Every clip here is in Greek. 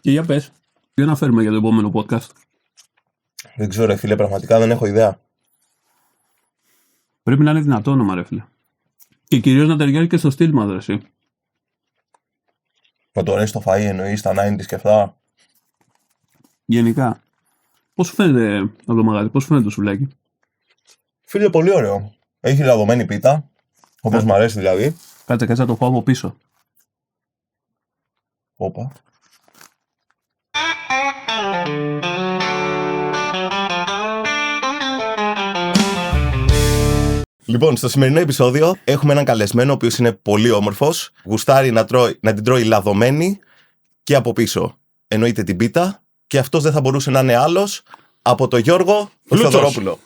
Και για πες, τι να φέρουμε για το επόμενο podcast? Δεν ξέρω, ρε φίλε, πραγματικά δεν έχω ιδέα. Πρέπει να είναι δυνατό όνομα, ρε φίλε. Και κυρίως να ταιριάζει και στο στυλ μας, ρε εσύ. Να το αρέσει το φαΐ, εννοείς, τα 90's και αυτά. Γενικά. Πώς σου φαίνεται από το μαγαζί, πώς σου φαίνεται το σουβλάκι? Φίλε, πολύ ωραίο. Έχει λαδωμένη πίτα, όπως μου αρέσει δηλαδή. Κάτσε να το πάω από πίσω. Όπα. Λοιπόν, στο σημερινό επεισόδιο έχουμε έναν καλεσμένο ο οποίος είναι πολύ όμορφος. Γουστάρει να την τρώει λαδωμένη και από πίσω. Εννοείται την πίτα. Και αυτός δεν θα μπορούσε να είναι άλλος από τον Γιώργο Θεοδωρόπουλο.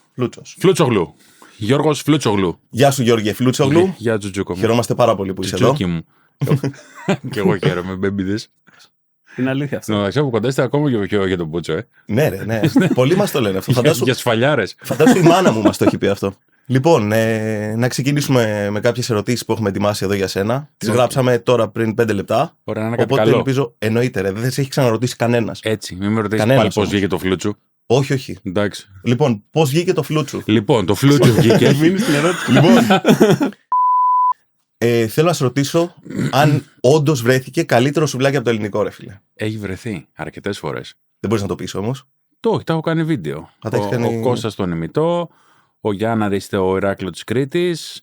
Φλούτσογλου. Γιώργος Φλούτσογλου. Γεια σου, Γιώργε Φλούτσογλου. Γεια Τζουτζούκο μου. Χαιρόμαστε πάρα πολύ που είσαι εδώ. Μου. Και εγώ χαίρομαι, μπέμπιδες. Είναι αλήθεια αυτό. Να ξέρω που κοντά είστε ακόμα και για τον Πούτσο, Ναι, ρε, ναι. Πολλοί μας το λένε αυτό. Για σφαλιάρες. Φαντάσου η μάνα μου μας το έχει πει αυτό. Λοιπόν, να ξεκινήσουμε με κάποιες ερωτήσεις που έχουμε ετοιμάσει εδώ για σένα. Τις γράψαμε τώρα πριν 5 λεπτά. Ωραία, να είναι κάτι Οπότε καλό. ελπίζω, εννοείται, ρε, δεν σε έχει ξαναρωτήσει κανένας. Έτσι, μην με ρωτήσεις Κανένας πάλι πώς όμως. βγήκε το φλούτσου. Όχι, όχι. Εντάξει. Λοιπόν, πώς βγήκε το φλούτσου? Λοιπόν, το φλούτσου βγήκε. Μείνει στην ερώτηση. Λοιπόν, θέλω να σε ρωτήσω αν όντως βρέθηκε καλύτερο σουβλάκι από το ελληνικό, ρε φίλε. Έχει βρεθεί αρκετές φορές. Δεν μπορείς να το πεις όμως. Το έχω κάνει βίντεο. Α, τα έχεις κάνει- Ο Κώστας στον ημιτό, ο Γιάνναρης είστε ο Ηράκλειο της Κρήτης,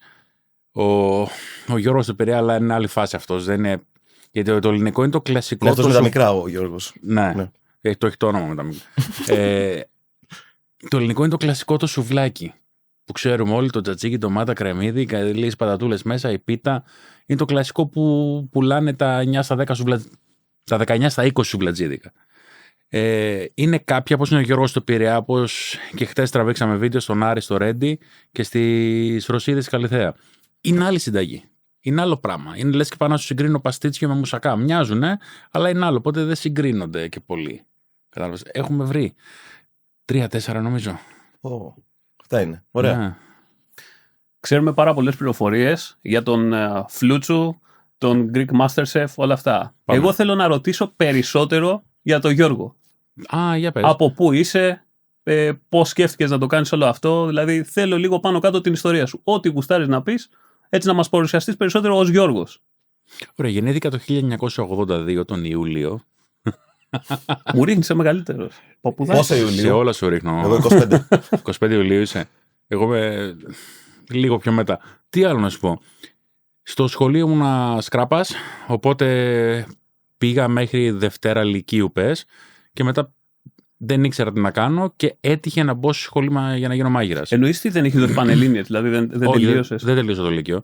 ο Γιώργος του Πειραιά, αλλά είναι άλλη φάση αυτός. Δεν είναι... Γιατί το ελληνικό είναι το κλασικό. Είναι αυτός με τα σου- μικρά ο Γιώργος. Ναι, Ναι. Το έχει το όνομα με τα μικρά. Το ελληνικό είναι το κλασικό το σουβλάκι. Που ξέρουμε όλοι, το τζατζίκι, ντομάτα, κρεμμύδι, λίγες πατατούλες μέσα, η πίτα. Είναι το κλασικό που πουλάνε τα 9 στα 10 τα 19 στα 20 σουβλατζίδικα. Είναι κάποια, όπως είναι ο Γιώργος του Πειραιά, όπως και χτες τραβήξαμε βίντεο στον Άρη, στο Ρέντι και στις Ρωσίδες Καλυθέα. Είναι άλλη συνταγή. Είναι άλλο πράγμα. Είναι λες και πάνω να σου συγκρίνω παστίτσιο με μουσακά. Μοιάζουνε, αλλά είναι άλλο. Οπότε δεν συγκρίνονται και πολύ. Κατάλαβες. Έχουμε βρει 3-4 νομίζω. Αυτά είναι. Ωραία. Ναι. Ξέρουμε πάρα πολλές πληροφορίες για τον Φλούτσου, τον Greek Masterchef, όλα αυτά. Πάμε. Εγώ θέλω να ρωτήσω περισσότερο για τον Γιώργο. Α, για πες. Από πού είσαι, πώς σκέφτηκες να το κάνεις όλο αυτό. Δηλαδή θέλω λίγο πάνω κάτω την ιστορία σου. Ό,τι γουστάρεις να πεις, έτσι να μας παρουσιαστείς περισσότερο ως Γιώργος. Ωραία, γεννήθηκα το 1982 τον Ιούλιο. Μου ρίχνεις σε μεγαλύτερος. Παπουδάκι. Πόσα Σε Ιουλίου? όλα σου ρίχνω. Εγώ 25. 25 Ιουλίου είσαι. Εγώ είμαι λίγο πιο μετά. Τι άλλο να σου πω. Στο σχολείο ήμουνα σκράπας, οπότε πήγα μέχρι Δευτέρα Λυκείου πες και μετά δεν ήξερα τι να κάνω και έτυχε να μπω στη σχολή για να γίνω μάγειρας. Εννοείς τι δεν έχει δώσει πανελλήνιες, δηλαδή δεν Όχι, τελείωσες. δεν τελείωσα το Λύκειο.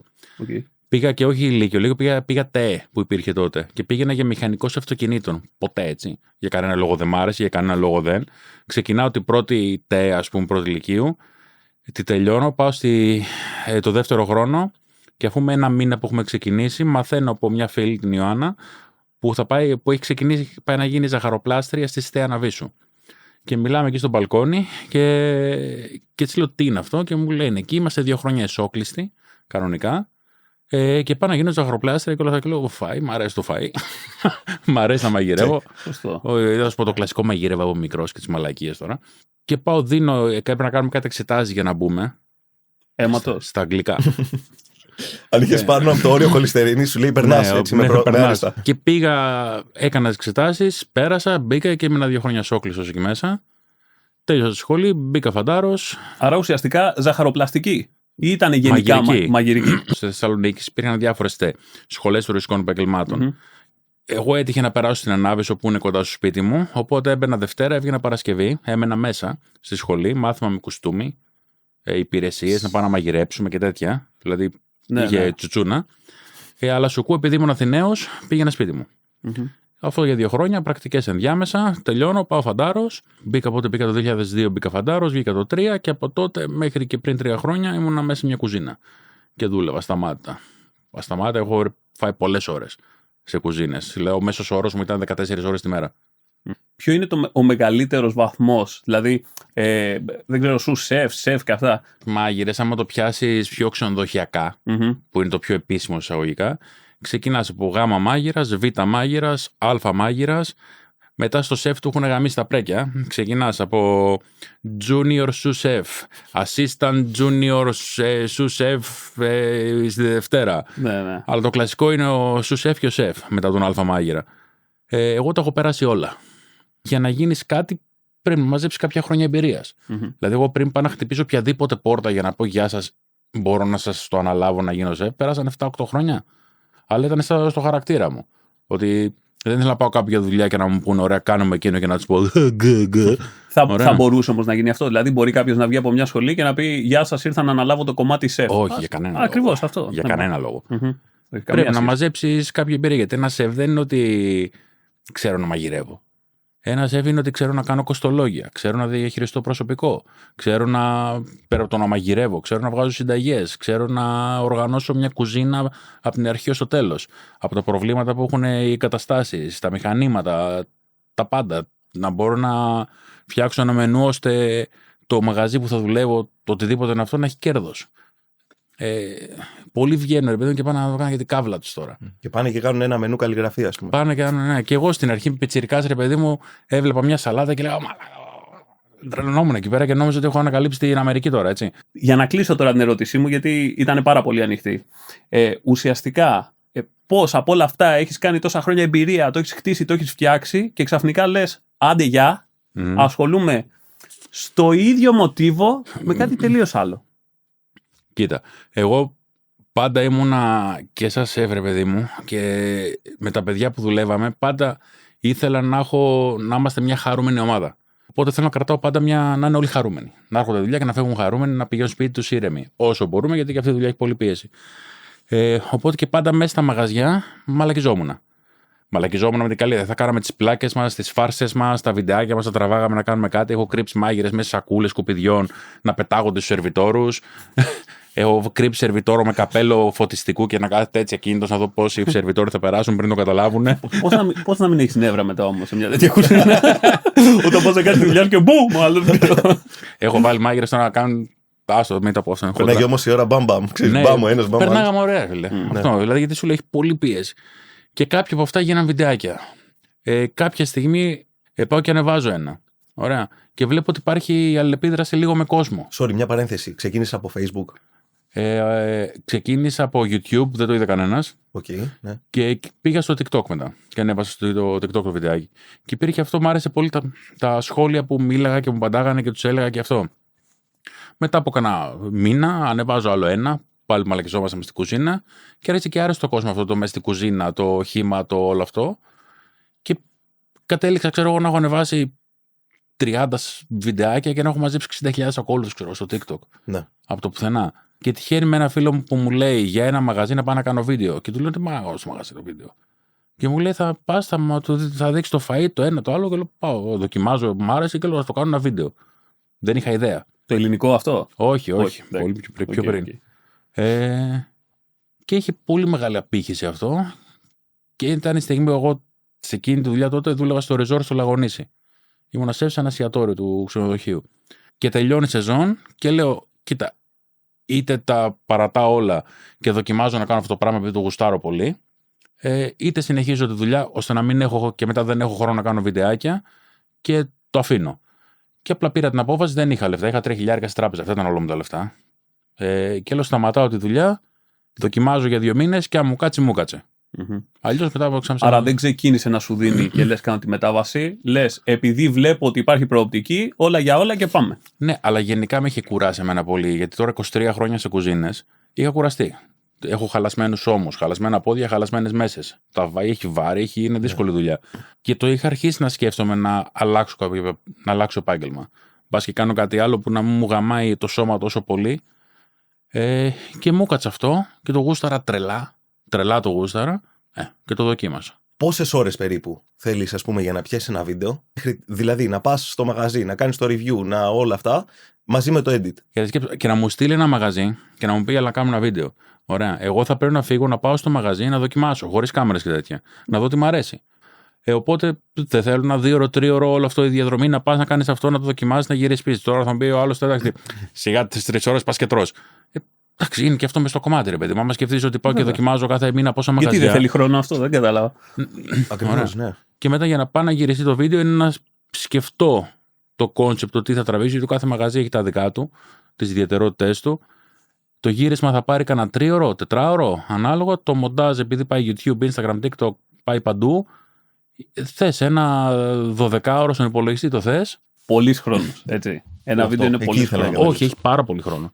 Okay. Πήγα και όχι Λύκειο, πήγα ΤΕΕ που υπήρχε τότε και πήγαινα για μηχανικός αυτοκινήτων. Ποτέ έτσι. Για κανένα λόγο δεν μ' άρεσε, για κανένα λόγο δεν. Ξεκινάω την πρώτη ΤΕΕ, ας πούμε, πρώτη Λυκείου. Τη τελειώνω, πάω το δεύτερο χρόνο και αφού με ένα μήνα που έχουμε ξεκινήσει, μαθαίνω από μια φίλη, την Ιωάννα, που έχει ξεκινήσει, πάει να γίνει ζαχαροπλάστρια στη Στέα Ναβίσου. Και μιλάμε εκεί στο μπαλκόνι και έτσι λέω τι είναι αυτό και μου λένε εκεί είμαστε 2 χρόνια εσόκλειστοι, κανονικά. Και πάω να γίνω ζαχαροπλάστρια και όλα αυτά και λέω φαΐ, μ' αρέσει το φαΐ. Μ' αρέσει να μαγειρεύω. Σωστό. Θα σου πω το κλασικό μαγειρεύω από μικρός και τις μαλακίες τώρα. Και πάω, πρέπει να κάνουμε κάτι εξετάσεις για να μπούμε. Αίματος. Στα αγγλικά. Αν είχες πάνω από το όριο χολυστερίνης, σου λέει περνάς έτσι με περνάς. άριστα. Και πήγα, έκανα τις εξετάσεις, πέρασα, μπήκα και έμεινα 2 χρόνια σόκλειστος εκεί μέσα. Τέλειωσα τη σχολή, μπήκα φαντάρος. Άρα ουσιαστικά ζαχαροπλαστική. Ή ήταν γενικά μαγειρική. Στη Θεσσαλονίκη υπήρχαν διάφορες σχολές τουριστικών επαγγελμάτων. Εγώ έτυχε να περάσω στην Ανάβησο που είναι κοντά στο σπίτι μου. Οπότε έμπαινα Δευτέρα, έβγαινα Παρασκευή, έμενα μέσα στη σχολή, μάθημα με κουστούμι, υπηρεσίες, να πάω να μαγειρέψουμε και τέτοια. Δηλαδή είχε τσουτσούνα. Αλλά σου ακούω, επειδή ήμουν Αθηναίος, πήγαινα σπίτι μου. Αυτό για 2 χρόνια, πρακτικές ενδιάμεσα, τελειώνω, πάω φαντάρος. Μπήκα το 2002, μπήκα φαντάρος, βγήκα το 3 και από τότε μέχρι και πριν 3 χρόνια ήμουνα μέσα σε μια κουζίνα. Και δούλευα, σταμάτα. Έχω φάει πολλές ώρες σε κουζίνες. Λέω, ο μέσος όρος μου ήταν 14 ώρες τη μέρα. Ποιο είναι ο μεγαλύτερος βαθμός, δηλαδή, δεν ξέρω, σου σεφ και αυτά. Μάγειρες, άμα το πιάσεις πιο ξενοδοχειακά, που είναι το πιο επίσημο εισαγωγικά, ξεκινάς από Γ μάγειρας, Β μάγειρας, Α μάγειρας, Μετά στο σεφ του έχουν γαμίσει τα πρέκια. Ξεκινάς από junior sous chef, assistant junior sous chef στη Δευτέρα. Ναι. Αλλά το κλασικό είναι ο sous chef και ο σεφ μετά τον αλφα μάγειρα. Εγώ τα έχω περάσει όλα. Για να γίνεις κάτι πρέπει να μαζέψεις κάποια χρόνια εμπειρίας. Mm-hmm. Δηλαδή, εγώ πριν πάω να χτυπήσω οποιαδήποτε πόρτα για να πω γεια σας, μπορώ να σας το αναλάβω να γίνω σεφ, πέρασαν 7-8 χρόνια. Αλλά ήταν στο χαρακτήρα μου. Ότι δεν ήθελα να πάω κάπου για δουλειά και να μου πούνε ωραία, κάνουμε εκείνο και να του πω. Θα μπορούσε όμως να γίνει αυτό. Δηλαδή, μπορεί κάποιος να βγει από μια σχολή και να πει γεια σας, ήρθα να αναλάβω το κομμάτι σεφ. Όχι, για κανένα λόγο. Ακριβώς αυτό. Για κανένα λόγο. Mm-hmm. Πρέπει να μαζέψεις κάποια εμπειρία. Γιατί ένα σεφ δεν είναι ότι ξέρω να μαγειρεύω. Ένα σεφ είναι ότι ξέρω να κάνω κοστολόγια, ξέρω να διαχειριστώ προσωπικό, ξέρω πέρα από το να μαγειρεύω, ξέρω να βγάζω συνταγές, ξέρω να οργανώσω μια κουζίνα από την αρχή ως το τέλος. Από τα προβλήματα που έχουν οι καταστάσεις, τα μηχανήματα, τα πάντα. Να μπορώ να φτιάξω ένα μενού ώστε το μαγαζί που θα δουλεύω, το οτιδήποτε είναι αυτό, να έχει κέρδος. Πολλοί βγαίνουν, ρε παιδί, και πάνε να το κάνουν για την κάβλα τους τώρα. Και πάνε και κάνουν ένα μενού καλλιγραφία, ας πούμε. Πάνε και κάνουν, ναι. Και εγώ στην αρχή, πιτσιρικάς, ρε παιδί μου, έβλεπα μια σαλάτα και λέγα τρελνόμουν εκεί πέρα και νόμιζα ότι έχω ανακαλύψει την Αμερική τώρα, έτσι. Για να κλείσω τώρα την ερώτησή μου, γιατί ήταν πάρα πολύ ανοιχτή. Ουσιαστικά, πώς από όλα αυτά έχεις κάνει τόσα χρόνια εμπειρία, το έχεις χτίσει, το έχεις φτιάξει και ξαφνικά λες, άντε γεια, ασχολούμαι στο ίδιο μοτίβο με κάτι τελείως άλλο. Κοίτα, εγώ πάντα ήμουνα και σας έβρε, παιδί μου, και με τα παιδιά που δουλεύαμε, πάντα ήθελα να είμαστε μια χαρούμενη ομάδα. Οπότε θέλω να κρατάω πάντα να είναι όλοι χαρούμενοι. Να έρχονται δουλειά και να φεύγουν χαρούμενοι, να πηγαίνουν σπίτι τους ήρεμοι. Όσο μπορούμε, γιατί και αυτή η δουλειά έχει πολλή πίεση. Οπότε και πάντα μέσα στα μαγαζιά μαλακιζόμουν. Μαλακιζόμουν με την καλή. Θα κάναμε τις πλάκες μας, τις φάρσες μας, τα βιντεάκια μας, τα τραβάγαμε να κάνουμε κάτι. Έχω κρύψει μάγειρες μέσα σε σακούλες σκουπιδιών να πετάγονται στους σερβιτόρους. Έχω κρύψει σερβιτόρο με καπέλο φωτιστικού και να κάθεται έτσι ακίνητος να δω πόσοι σερβιτόροι θα περάσουν πριν το καταλάβουν. Πώς να μην έχεις νεύρα μετά όμως σε μια τέτοια κουζίνα. Όταν πας να κάνεις δουλειά και μπούμ, μάλλον. Έχω βάλει μάγειρες τώρα να κάνουν. Άστο, μην τα πω. Περνάγε όμως η ώρα μπαμ-μπαμ. Περνάγαμε ωραία, φίλε. Αυτό, δηλαδή, γιατί σου λέει έχει πολλή πίεση. Και κάποια από αυτά γίναν βιντεάκια. Κάποια στιγμή πάω και ανεβάζω ένα. Ωραία. Και βλέπω ότι υπάρχει αλληλεπίδραση λίγο με κόσμο. Sorry, μια παρένθεση. Ξεκίνησε από Facebook. Ξεκίνησα από YouTube, δεν το είδε κανένας. Okay, ναι. Και πήγα στο TikTok μετά. Και ανέβασα στο TikTok το βιντεάκι. Και υπήρχε αυτό, μου άρεσε πολύ τα σχόλια που μίλαγα και μου παντάγανε και τους έλεγα και αυτό. Μετά από κανένα μήνα, ανεβάζω άλλο ένα. Πάλι μαλακιζόμαστε μες στην κουζίνα. Και άρεσε και άρεσε το κόσμο αυτό το μες στην κουζίνα, το χύμα, το όλο αυτό. Και κατέληξα, ξέρω εγώ, να έχω ανεβάσει 30 βιντεάκια και να έχω μαζέψει 60.000 ακόλουθους, στο TikTok. Ναι. Από το πουθενά. Και τυχαίνει με ένα φίλο μου που μου λέει για ένα μαγαζί να πάω να κάνω βίντεο. Και του λέω: τι στο μαγαζί το βίντεο. Και μου λέει: θα πας, θα δείξει το φαΐ, το ένα, το άλλο. Και λέω: πάω, δοκιμάζω, μου άρεσε και λέω: θα το κάνω ένα βίντεο. Δεν είχα ιδέα. Το ελληνικό αυτό? Όχι. Πολύ πιο πριν. Και είχε πολύ μεγάλη απήχηση αυτό. Και ήταν η στιγμή που εγώ σε εκείνη τη δουλειά τότε δούλευα στο resort στο Λαγονήσι. Ήμουν σεφ σε ένα εστιατόριο του ξενοδοχείου. Και τελειώνει η σεζόν και λέω: κοίτα, είτε τα παρατάω όλα και δοκιμάζω να κάνω αυτό το πράγμα επειδή το γουστάρω πολύ, είτε συνεχίζω τη δουλειά ώστε να μην έχω και μετά δεν έχω χρόνο να κάνω βιντεάκια και το αφήνω. Και απλά πήρα την απόφαση, δεν είχα λεφτά. Είχα 3.000 στη τράπεζα, αυτά ήταν όλο μου τα λεφτά. Και λέω: σταματάω τη δουλειά, δοκιμάζω για 2 μήνες και αν μου κάτσει, μου κάτσε. Mm-hmm. Αλλιώς μετά από ξανά. Άρα δεν ξεκίνησε να σου δίνει και λες: κάνω τη μετάβαση. Λες: επειδή βλέπω ότι υπάρχει προοπτική, όλα για όλα και πάμε. Ναι, αλλά γενικά με είχε κουράσει εμένα πολύ. Γιατί τώρα 23 χρόνια σε κουζίνες είχα κουραστεί. Έχω χαλασμένους ώμους, χαλασμένα πόδια, χαλασμένες μέσες. Έχει βάρη, είναι δύσκολη δουλειά. Και το είχα αρχίσει να σκέφτομαι να αλλάξω επάγγελμα. Μπας και κάνω κάτι άλλο που να μου γαμάει το σώμα τόσο πολύ. Και μου έκατσε αυτό και το γούσταρα τρελά το γούσταρα και το δοκίμασα. Πόσες ώρες περίπου θέλεις, ας πούμε, για να πιέσεις ένα βίντεο? Δηλαδή να πας στο μαγαζί, να κάνεις το review, όλα αυτά μαζί με το edit. Και να μου στείλει ένα μαγαζί και να μου πει: αλλά κάνω ένα βίντεο. Ωραία. Εγώ θα πρέπει να φύγω, να πάω στο μαγαζί, να δοκιμάσω, χωρίς κάμερες και τέτοια. Να δω τι μου αρέσει. Οπότε δεν θέλω ένα 2-3 ώρο όλο αυτό η διαδρομή να πας να κάνεις αυτό, να το δοκιμάσεις, να γυρίσεις πίσω. Τώρα θα μου πει ο άλλος: εντάξει, σιγά τις 3 ώρες πας και τρως. Εντάξει, είναι και αυτό μες στο κομμάτι, ρε παιδί μου. Άμα σκεφτείς ότι πάω και δοκιμάζω κάθε μήνα πόσα μαγαζιά. Γιατί δεν θέλει χρόνο αυτό, δεν κατάλαβα. Ακριβώς, ναι. και μετά για να πάω να γυριστεί το βίντεο είναι να σκεφτώ το κόνσεπτ, το τι θα τραβήξει, γιατί το κάθε μαγαζί έχει τα δικά του, τις ιδιαιτερότητές του. Το γύρισμα θα πάρει κανένα 3ωρο, 4ωρο, ανάλογα. Το μοντάζ, επειδή πάει YouTube, Instagram, TikTok, πάει παντού. Θες ένα 12ωρο στον υπολογιστή, το θες. Πολύς χρόνος, έτσι. Ένα Αυτό, βίντεο είναι εκεί πολύ ήθελα να χρόνο. Όχι, έχει πάρα πολύ χρόνο.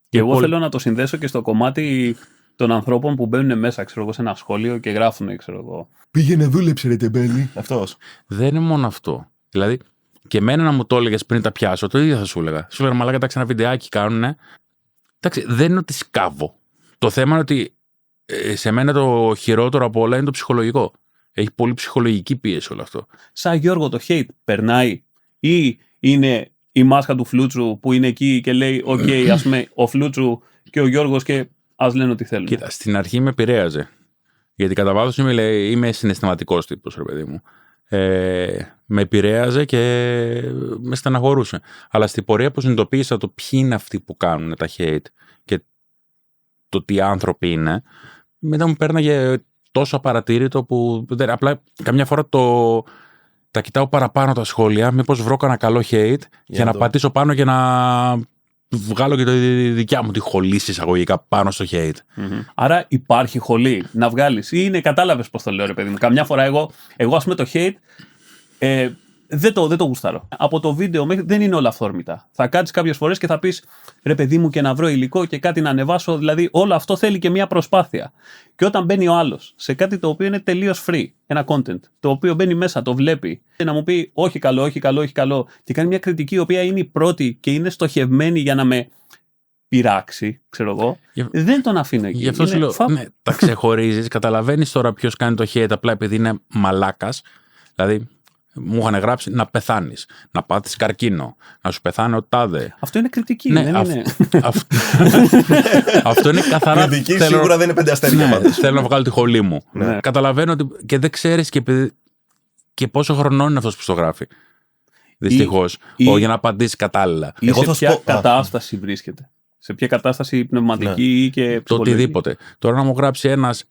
Και εγώ θέλω να το συνδέσω και στο κομμάτι των ανθρώπων που μπαίνουν μέσα, ξέρω εγώ, σε ένα σχολείο και γράφουν, ξέρω εγώ. Πήγαινε, δούλεψε, ρε τεμπέλη. Αυτός. Δεν είναι μόνο αυτό. Δηλαδή, και εμένα να μου το έλεγε πριν τα πιάσω, το ίδιο θα σου έλεγα. Σου έλεγα, μαλάκα, εντάξει, ένα βιντεάκι κάνουνε. Εντάξει, δεν είναι ότι σκάβω. Το θέμα είναι ότι σε μένα το χειρότερο από όλα είναι το ψυχολογικό. Έχει πολύ ψυχολογική πίεση όλο αυτό. Σαν Γιώργο, το hate περνάει ή είναι η μάσκα του Φλούτσου που είναι εκεί και λέει «ΟΚ, ας πούμε, ο Φλούτσου και ο Γιώργος και ας λένε ό,τι θέλουν». Κοίτα, στην αρχή με επηρέαζε. Γιατί κατά βάθος είμαι συναισθηματικός τύπος, ρε παιδί μου. Με επηρέαζε και με στεναχωρούσε. Αλλά στην πορεία που συνειδητοποίησα το ποιοι είναι αυτοί που κάνουν τα hate και το τι άνθρωποι είναι, μετά μου πέρναγε τόσο απαρατήρητο που απλά καμιά φορά τα κοιτάω παραπάνω τα σχόλια, μήπως βρω κανένα καλό hate για να πατήσω πάνω και να βγάλω και τη δικιά μου τη χολή εισαγωγικά πάνω στο hate. Mm-hmm. Άρα υπάρχει χολή να βγάλεις ή είναι, κατάλαβες πώς το λέω, ρε παιδί μου. Καμιά φορά εγώ ας πούμε το hate δεν το γουστάρω. Από το βίντεο μέχρι δεν είναι όλα αυθόρμητα. Θα κάτσεις κάποιες φορές και θα πεις ρε παιδί μου και να βρω υλικό και κάτι να ανεβάσω. Δηλαδή όλο αυτό θέλει και μια προσπάθεια. Και όταν μπαίνει ο άλλος σε κάτι το οποίο είναι τελείως free, ένα content, το οποίο μπαίνει μέσα, το βλέπει, και να μου πει όχι καλό, όχι καλό, όχι καλό, και κάνει μια κριτική η οποία είναι η πρώτη και είναι στοχευμένη για να με πειράξει, ξέρω εγώ, δεν τον αφήνω εκεί. Γι' αυτό σου λέω, ναι, τα ξεχωρίζεις, καταλαβαίνεις τώρα ποιος κάνει το hate απλά επειδή είναι μαλάκας. Δηλαδή, μου είχαν γράψει να πεθάνεις, να πάθεις καρκίνο, να σου πεθάνει ο τάδε. Αυτό είναι κριτική, ναι, δεν είναι. Αυτό είναι καθαρά. Κριτική σίγουρα δεν είναι 5 αστέρια. Ναι, θέλω να βγάλω τη χολή μου. Ναι. Καταλαβαίνω ότι και δεν ξέρεις και πόσο χρονών είναι αυτός που στο γράφει. Δυστυχώς. Για να απαντήσει κατάλληλα. Ή σε ποια κατάσταση βρίσκεται. Σε ποια κατάσταση πνευματική ή και ψυχολογική. Το οτιδήποτε. Τώρα να μου γράψει ένας.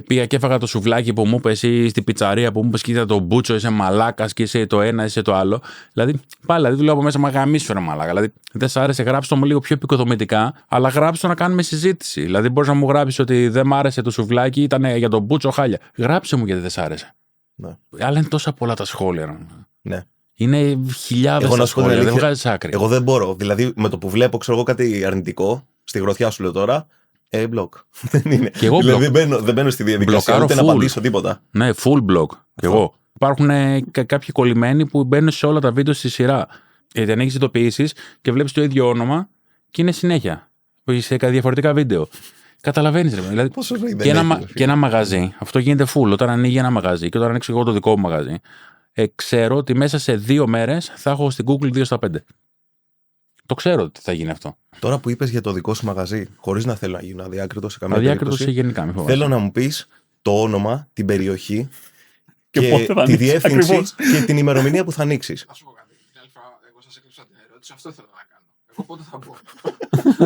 Πήγα και έφαγα το σουβλάκι που μου είπε εσύ στην πιτσαρία που μου είπε κοίτα το μπούτσο, είσαι μαλάκας και είσαι το ένα, είσαι το άλλο. Δηλαδή, πάλι του λέω από μέσα μα γαμίσου ρε μαλάκα. Δηλαδή, δεν σ' άρεσε, γράψτε το μου λίγο πιο επικοδομητικά, αλλά γράψτε το να κάνουμε συζήτηση. Δηλαδή, μπορεί να μου γράψει ότι δεν μ' άρεσε το σουβλάκι, ήταν για τον μπούτσο χάλια. Γράψε μου γιατί δεν σ' άρεσε. Ναι. Αλλά είναι τόσα πολλά τα σχόλια. Ναι. Είναι χιλιάδες τα σχόλια, δεν βγάζει άκρη. Εγώ δεν μπορώ. Δηλαδή, με το που βλέπω ξέρω εγώ κάτι αρνητικό, στη γροθιά σου λέω τώρα. Μπλοκ. Δεν είναι. Και εγώ δηλαδή δεν μπαίνω στη διαδικασία ούτε να απαντήσω τίποτα. Ναι, full block. Και εγώ. Υπάρχουν κάποιοι κολλημένοι που μπαίνουν σε όλα τα βίντεο στη σειρά. Γιατί ανοίγεις ειδοποιήσεις και βλέπεις το ίδιο όνομα και είναι συνέχεια. Σε διαφορετικά βίντεο. Καταλαβαίνεις, ρε. Δηλαδή, και ένα μαγαζί. Αυτό γίνεται full. Όταν ανοίγει ένα μαγαζί και όταν ανοίξω εγώ το δικό μου μαγαζί, ξέρω ότι μέσα σε 2 μέρες θα έχω στην Google 2 στα 5. Το ξέρω ότι θα γίνει αυτό. Τώρα που είπες για το δικό σου μαγαζί, χωρίς να θέλω να γίνω αδιάκριτο σε καμία περίπτωση. Γενικά, μη φοβάσαι. Θέλω να μου πεις το όνομα, την περιοχή και τη διεύθυνση και την ημερομηνία που θα ανοίξεις. Θα σου πω κάτι. Εγώ σας έκλειψα την ερώτηση, αυτό ήθελα να κάνω. Εγώ πότε θα μπω.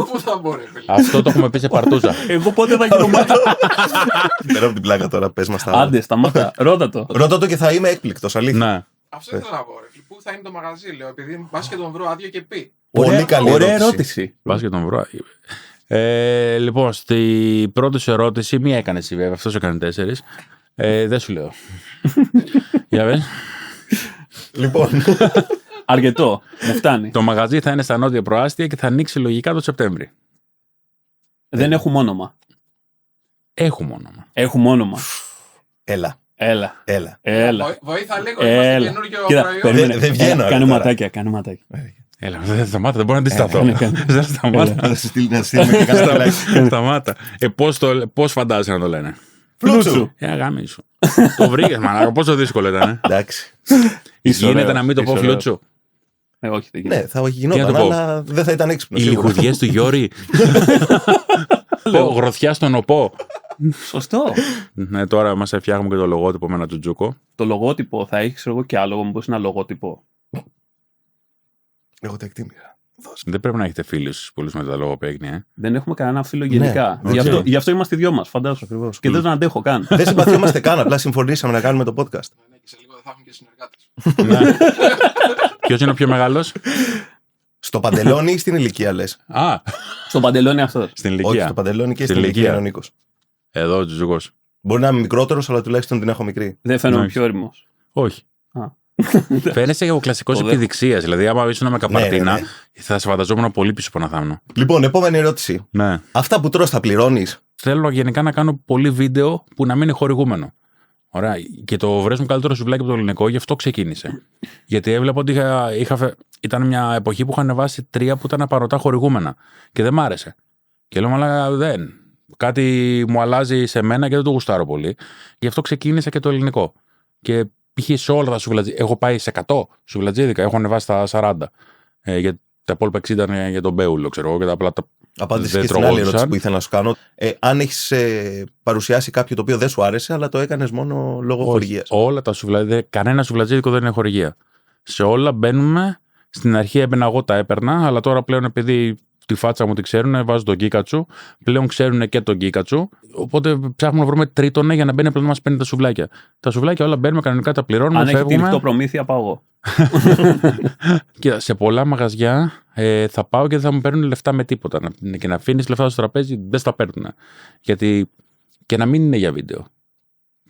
Πότε θα μπω, ρε φίλε. Αυτό το έχουμε πει σε παρτούζα. Εγώ πότε θα γίνω μάτα. Πέρα από την πλάκα τώρα, πες μας τα άλλα. Άντε, σταμάτα. Ρώτα το. Ρώτα το και θα είμαι έκπληκτος, αλήθεια. Ναι. Αυτό ήθελα να πω, ρε φίλε. Πού θα είναι το μαγαζί, λέω, επειδή πας και τον βρω άδειο και πει. Πολύ καλή ωραία ερώτηση. Πας και τον βρω. Λοιπόν, στη πρώτη σου ερώτηση, μία έκανε εσύ βέβαια, αυτός έκανε 4. Δεν σου λέω. Για πες. Λοιπόν. Αρκετό. Μου φτάνει. Το μαγαζί θα είναι στα νότια προάστια και θα ανοίξει λογικά το Σεπτέμβρη. Δεν έχουμε όνομα. Έχουμε όνομα. Έλα. Βοήθα λίγο, είμαστε καινούργιο προϊόν. Δεν βγαίνω. Κάνε ματάκια. Έλα, δεν σταμάτα, δεν μπορώ να αντισταθώ. Δεν σταμάτα. Να στείλουμε και κανένα. Σταμάτα. Πώς φαντάζεσαι να το λένε. Φλούτσου. Γάμισου. Το βρήκες, μαλάκα, πόσο δύσκολο ήταν. Εντάξει. Γίνεται να μην το πω Φλούτσου. Όχι, δεν γίνεται. Ναι, θα γινόταν, αλλά δεν θα ήταν έξυπνο. Οι λιχουδιές του Γιώρη. Γροθιά στον οπό. Σωστό. Ναι, τώρα μας φτιάχνουμε και το λογότυπο με ένα τζουτζούκο. Το λογότυπο θα έχει, ξέρω εγώ, και άλογο. Μήπως ένα λογότυπο. Εγώ τα εκτίμησα. Δεν πρέπει να έχετε φίλους πολλούς με τα λογοπαίγνια. Δεν έχουμε κανένα φίλο γενικά. Ναι, Γι' αυτό είμαστε οι δυο μας, φαντάζομαι ακριβώς. Και δεν τον αντέχω καν. Δεν συμπαθιόμαστε καν, απλά συμφωνήσαμε να κάνουμε το podcast. Ναι, και σε λίγο δεν θα έχουμε και συνεργάτες. Ποιος είναι ο πιο μεγάλος? Στο Παντελόνι ή στην ηλικία, λες? Α, Στον Παντελόνι αυτός. στην Όχι, ηλικία. στο Παντελόνι και Στην στην ηλικία ηλικία. είναι ο Νίκος. Εδώ ο Τζουγός. Μπορεί να είμαι μικρότερος, αλλά τουλάχιστον την έχω μικρή. Δεν φαίνομαι Ναι. πιο όριμος. Όχι. Α. Φαίνεσαι ο κλασικός Το δέχομαι. επιδειξίας. Δηλαδή, άμα ήσουν με καπαρτίνα, Ναι, ναι. θα σε φανταζόμουν πολύ πίσω από ένα θάμνο. Λοιπόν, επόμενη ερώτηση. Ναι. Αυτά που τρως τα πληρώνεις? Θέλω γενικά να κάνω πολύ βίντεο που να μην είναι χορηγούμενο. Ωραία. Και το βρες μου καλύτερο σουβλάκι από το ελληνικό, γι' αυτό ξεκίνησε. Γιατί έβλεπα ότι ήταν μια εποχή που είχαν ανεβάσει 3 που ήταν απαρωτά χορηγούμενα. Και δεν μ' άρεσε. Και λέω, αλλά δεν. Κάτι μου αλλάζει σε μένα και δεν το γουστάρω πολύ. Γι' αυτό ξεκίνησα και το ελληνικό. Και π.χ. σε όλα τα σουβλατζίδικα. Έχω πάει σε 100 σουβλατζίδικα. Έχω ανεβάσει στα 40. Γιατί τα υπόλοιπα 60 ήταν για τον Μπέουλο, ξέρω εγώ. Και τα απλά τα Απάντηση δεν και στην άλλη ερώτηση τρογόντουσαν. που ήθελα να σου κάνω. Αν έχεις παρουσιάσει κάποιο το οποίο δεν σου άρεσε, αλλά το έκανες μόνο λόγω χορηγίας. Όλα τα σουβλατζίδια, κανένα σουβλατζίδικο δεν είναι χορηγία. Σε όλα μπαίνουμε. Στην αρχή έμπαινα εγώ, τα έπαιρνα, αλλά τώρα πλέον επειδή τη φάτσα μου τη ξέρουν, βάζω τον Γκίκατσου. Πλέον ξέρουν και τον Γκίκατσου. Οπότε ψάχνουμε να βρούμε τρίτονα για να μπαίνει απλά να μας παίρνει τα σουβλάκια. Τα σουβλάκια όλα μπαίνουμε κανονικά, τα πληρώνουμε. Αν έχει φεύγουμε. τυλιχτό προμήθεια, πάω εγώ. Και σε πολλά μαγαζιά θα πάω και δεν θα μου παίρνουν λεφτά με τίποτα. Και να αφήνει λεφτά στο τραπέζι, δεν στα παίρνουν. Γιατί και να μην είναι για βίντεο.